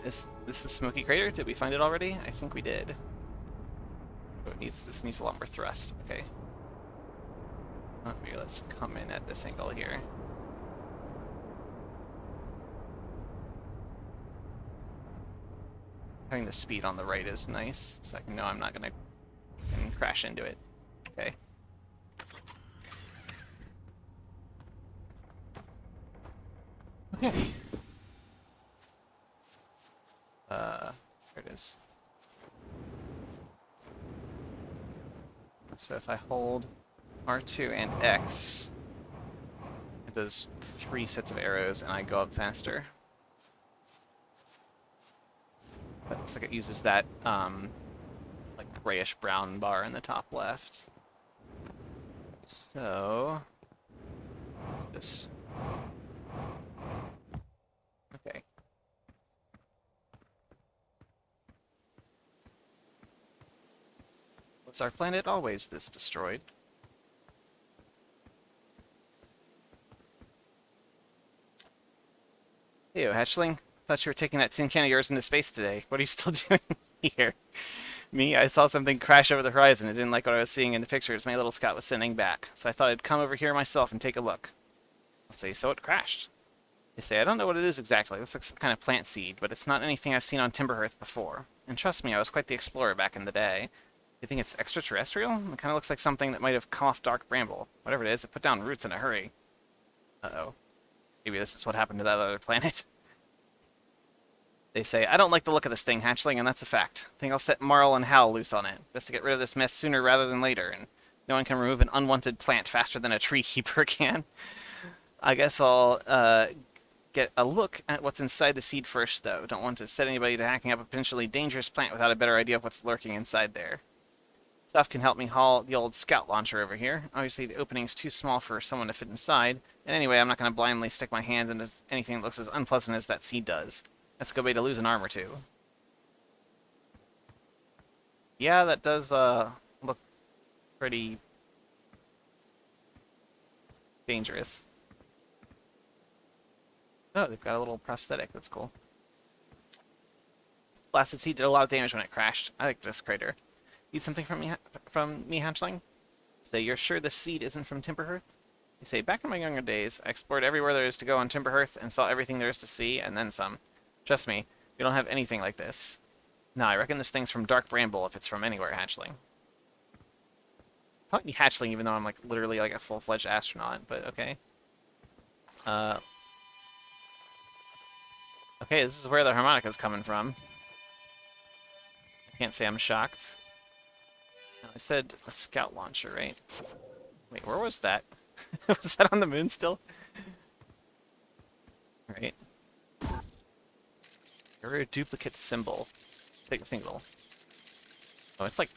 Is this the Smoky Crater? Did we find it already? I think we did. Oh, this needs a lot more thrust. Okay. Maybe let's come in at this angle here. Having the speed on the right is nice, so I can know I'm not gonna crash into it. Okay. Okay. There it is. So if I hold R2 and X, it does 3 sets of arrows and I go up faster. That looks like it uses that, like grayish-brown bar in the top left. So, just... Okay. Was our planet always this destroyed? Hey, hatchling. Thought you were taking that tin can of yours into space today. What are you still doing here? Me, I saw something crash over the horizon. I didn't like what I was seeing in the pictures my little scout was sending back, so I thought I'd come over here myself and take a look. I'll say, so it crashed. They say, I don't know what it is exactly. It looks like some kind of plant seed, but it's not anything I've seen on Timberhearth before. And trust me, I was quite the explorer back in the day. You think it's extraterrestrial? It kind of looks like something that might have come off Dark Bramble. Whatever it is, it put down roots in a hurry. Uh-oh. Maybe this is what happened to that other planet. They say, I don't like the look of this thing, hatchling, and that's a fact. I think I'll set Marl and Hal loose on it. Best to get rid of this mess sooner rather than later, and no one can remove an unwanted plant faster than a tree keeper can. I guess I'll get a look at what's inside the seed first, though. Don't want to set anybody to hacking up a potentially dangerous plant without a better idea of what's lurking inside there. Stuff can help me haul the old scout launcher over here. Obviously, the opening's too small for someone to fit inside. And anyway, I'm not going to blindly stick my hand into anything that looks as unpleasant as that seed does. That's a good way to lose an arm or two. Yeah, that does look pretty dangerous. Oh, they've got a little prosthetic. That's cool. Blasted seed did a lot of damage when it crashed. I like this crater. Need something from me, hatchling? Say, you're sure the seed isn't from Timberhearth? You say, back in my younger days, I explored everywhere there is to go on Timberhearth and saw everything there is to see, and then some. Trust me, we don't have anything like this. No, I reckon this thing's from Dark Bramble if it's from anywhere, hatchling. Probably hatchling, even though I'm like literally like a full-fledged astronaut, but okay. Okay, this is where the harmonica's coming from. I can't say I'm shocked. I said a scout launcher, right? Wait, where was that? Was that on the moon still? Right. Error duplicate symbol. Take a single. Oh, it's like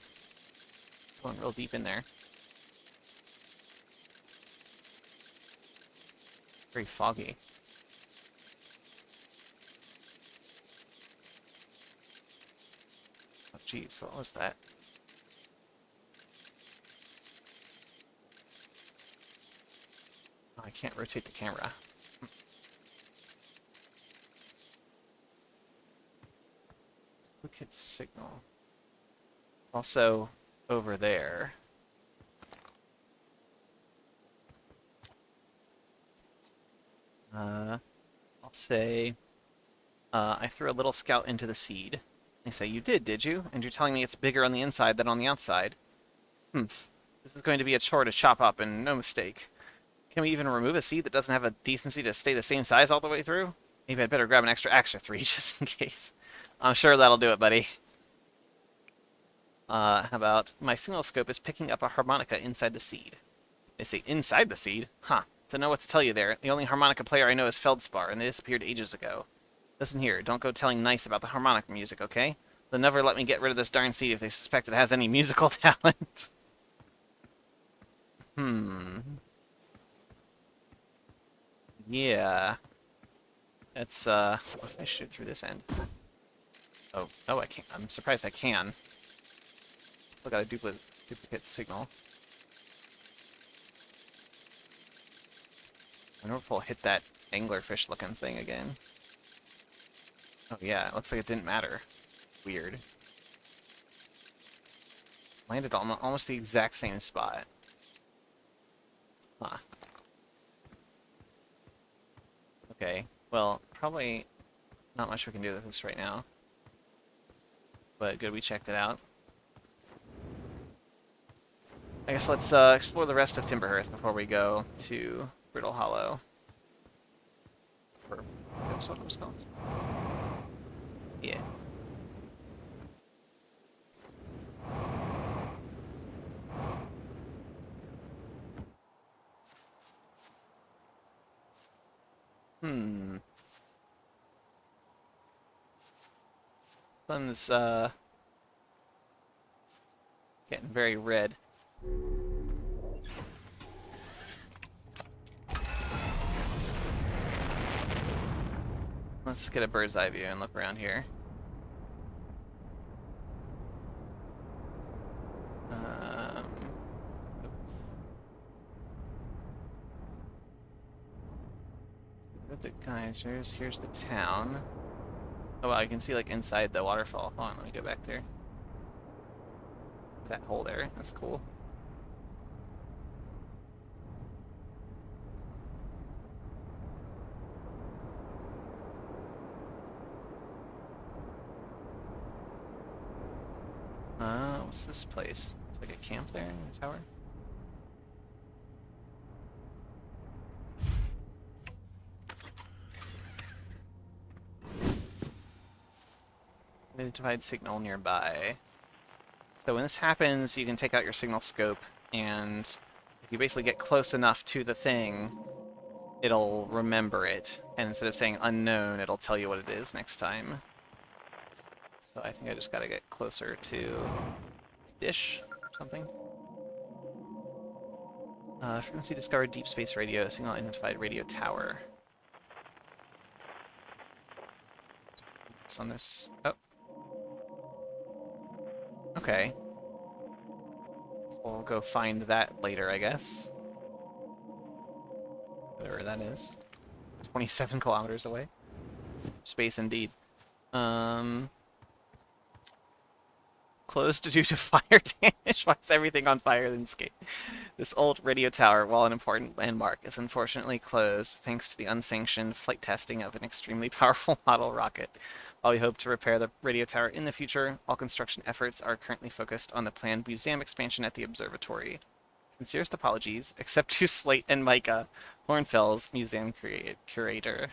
going real deep in there. Very foggy. Oh, jeez, what was that? I can't rotate the camera. Duplicate signal. It's also over there. I'll say I threw a little scout into the seed. They say, you did you? And you're telling me it's bigger on the inside than on the outside? Humph. This is going to be a chore to chop up, and no mistake. Can we even remove a seed that doesn't have a decency to stay the same size all the way through? Maybe I'd better grab an extra axe or three, just in case. I'm sure that'll do it, buddy. How about, my signal scope is picking up a harmonica inside the seed. They say, inside the seed? Huh. Don't know what to tell you there. The only harmonica player I know is Feldspar, and they disappeared ages ago. Listen here, don't go telling Nice about the harmonica music, okay? They'll never let me get rid of this darn seed if they suspect it has any musical talent. Yeah. That's, what if I shoot through this end? Oh, I can't. I'm surprised I can. Still got a duplicate signal. I wonder if we'll hit that anglerfish looking thing again. Oh yeah, it looks like it didn't matter. Weird. Landed almost the exact same spot. Huh. Okay, well, probably not much we can do with this right now. But good we checked it out. I guess let's explore the rest of Timberhearth before we go to Brittle Hollow. Or that's what it was called. Yeah. Sun's getting very red. Let's get a bird's eye view and look around here. The geysers. Here's the town. Oh wow, you can see like inside the waterfall. Hold on, let me go back there. That hole there. That's cool. What's this place? It's like a camp there in the tower. Identified signal nearby. So when this happens, you can take out your signal scope, and if you basically get close enough to the thing, it'll remember it. And instead of saying unknown, it'll tell you what it is next time. So I think I just gotta get closer to this dish or something. Frequency discovered, deep space radio, signal identified, radio tower. It's on this. Oh. Okay. So we'll go find that later, I guess. Whatever that is. 27 kilometers away. Space indeed. Closed due to fire damage. Why is everything on fire in this game? This old radio tower, while an important landmark, is unfortunately closed thanks to the unsanctioned flight testing of an extremely powerful model rocket. While we hope to repair the radio tower in the future, all construction efforts are currently focused on the planned museum expansion at the observatory. Sincerest apologies, except to Slate and Micah, Hornfels museum curator.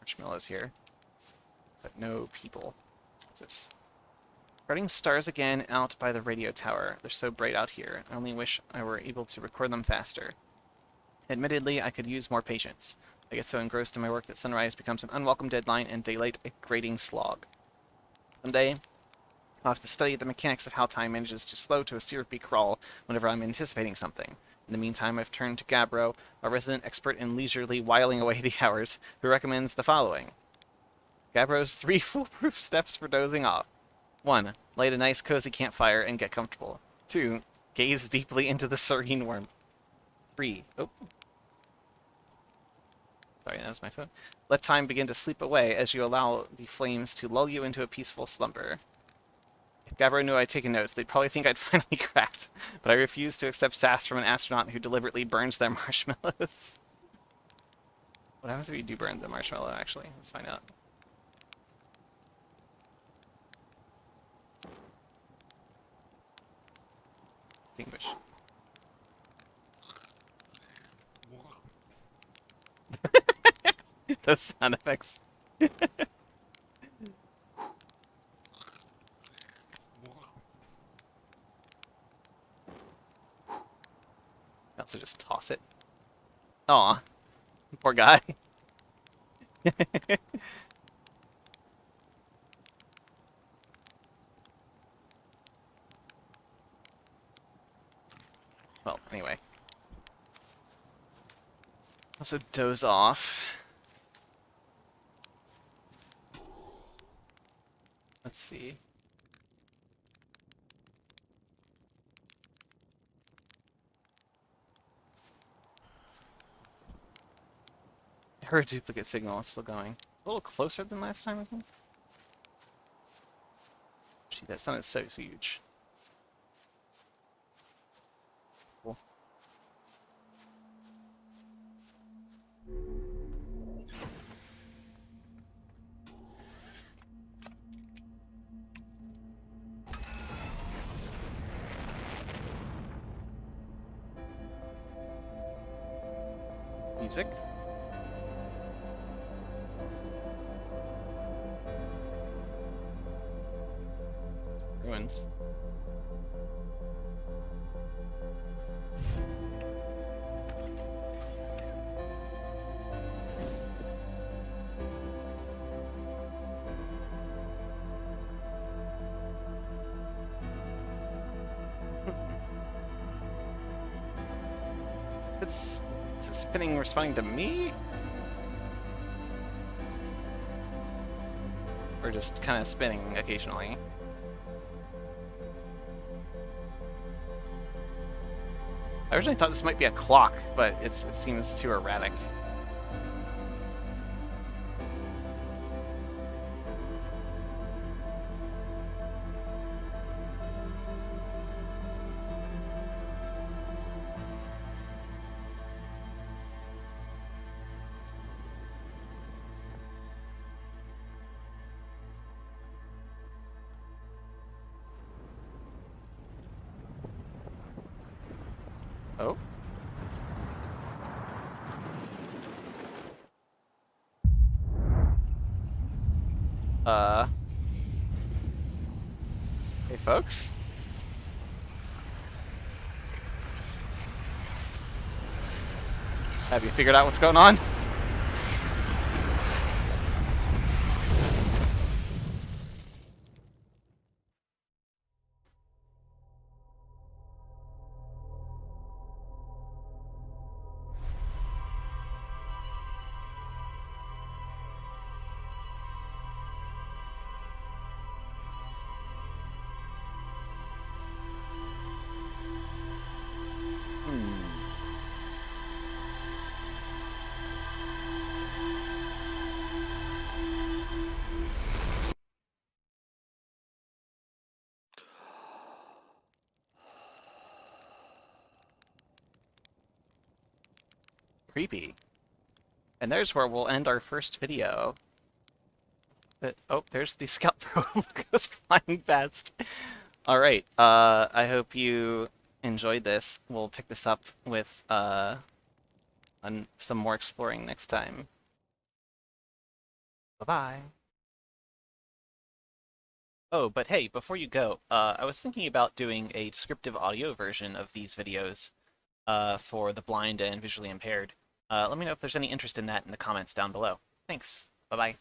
Marshmallows here, but no people. What's this? Starting stars again out by the radio tower. They're so bright out here. I only wish I were able to record them faster. Admittedly, I could use more patience. I get so engrossed in my work that sunrise becomes an unwelcome deadline and daylight a grating slog. Someday, I'll have to study the mechanics of how time manages to slow to a syrupy crawl whenever I'm anticipating something. In the meantime, I've turned to Gabbro, a resident expert in leisurely whiling away the hours, who recommends the following. Gabbro's 3 foolproof steps for dozing off. 1. Light a nice cozy campfire and get comfortable. 2. Gaze deeply into the serene warmth. 3. Oh. Sorry, that was my phone. Let time begin to sleep away as you allow the flames to lull you into a peaceful slumber. If Gabbro knew I'd taken notes, they'd probably think I'd finally cracked, but I refuse to accept sass from an astronaut who deliberately burns their marshmallows. What happens if you do burn the marshmallow, actually? Let's find out. Extinguish. Those sound effects. Also just toss it. Aw. Poor guy. Well, anyway. Also doze off. Let's see. Her duplicate signal is still going. A little closer than last time, I think. Gee, that sun is so huge. That's cool. Music. Ruins. Is it spinning responding to me? Or just kind of spinning occasionally? I originally thought this might be a clock, but it seems too erratic. Oh. Uh. Hey, folks. Have you figured out what's going on? Hmm. Creepy. And there's where we'll end our first video. Oh, there's the scout probe goes flying past. All right. I hope you enjoyed this. We'll pick this up with some more exploring next time. Bye-bye. Oh, but hey, before you go, I was thinking about doing a descriptive audio version of these videos for the blind and visually impaired. Let me know if there's any interest in that in the comments down below. Thanks. Bye-bye.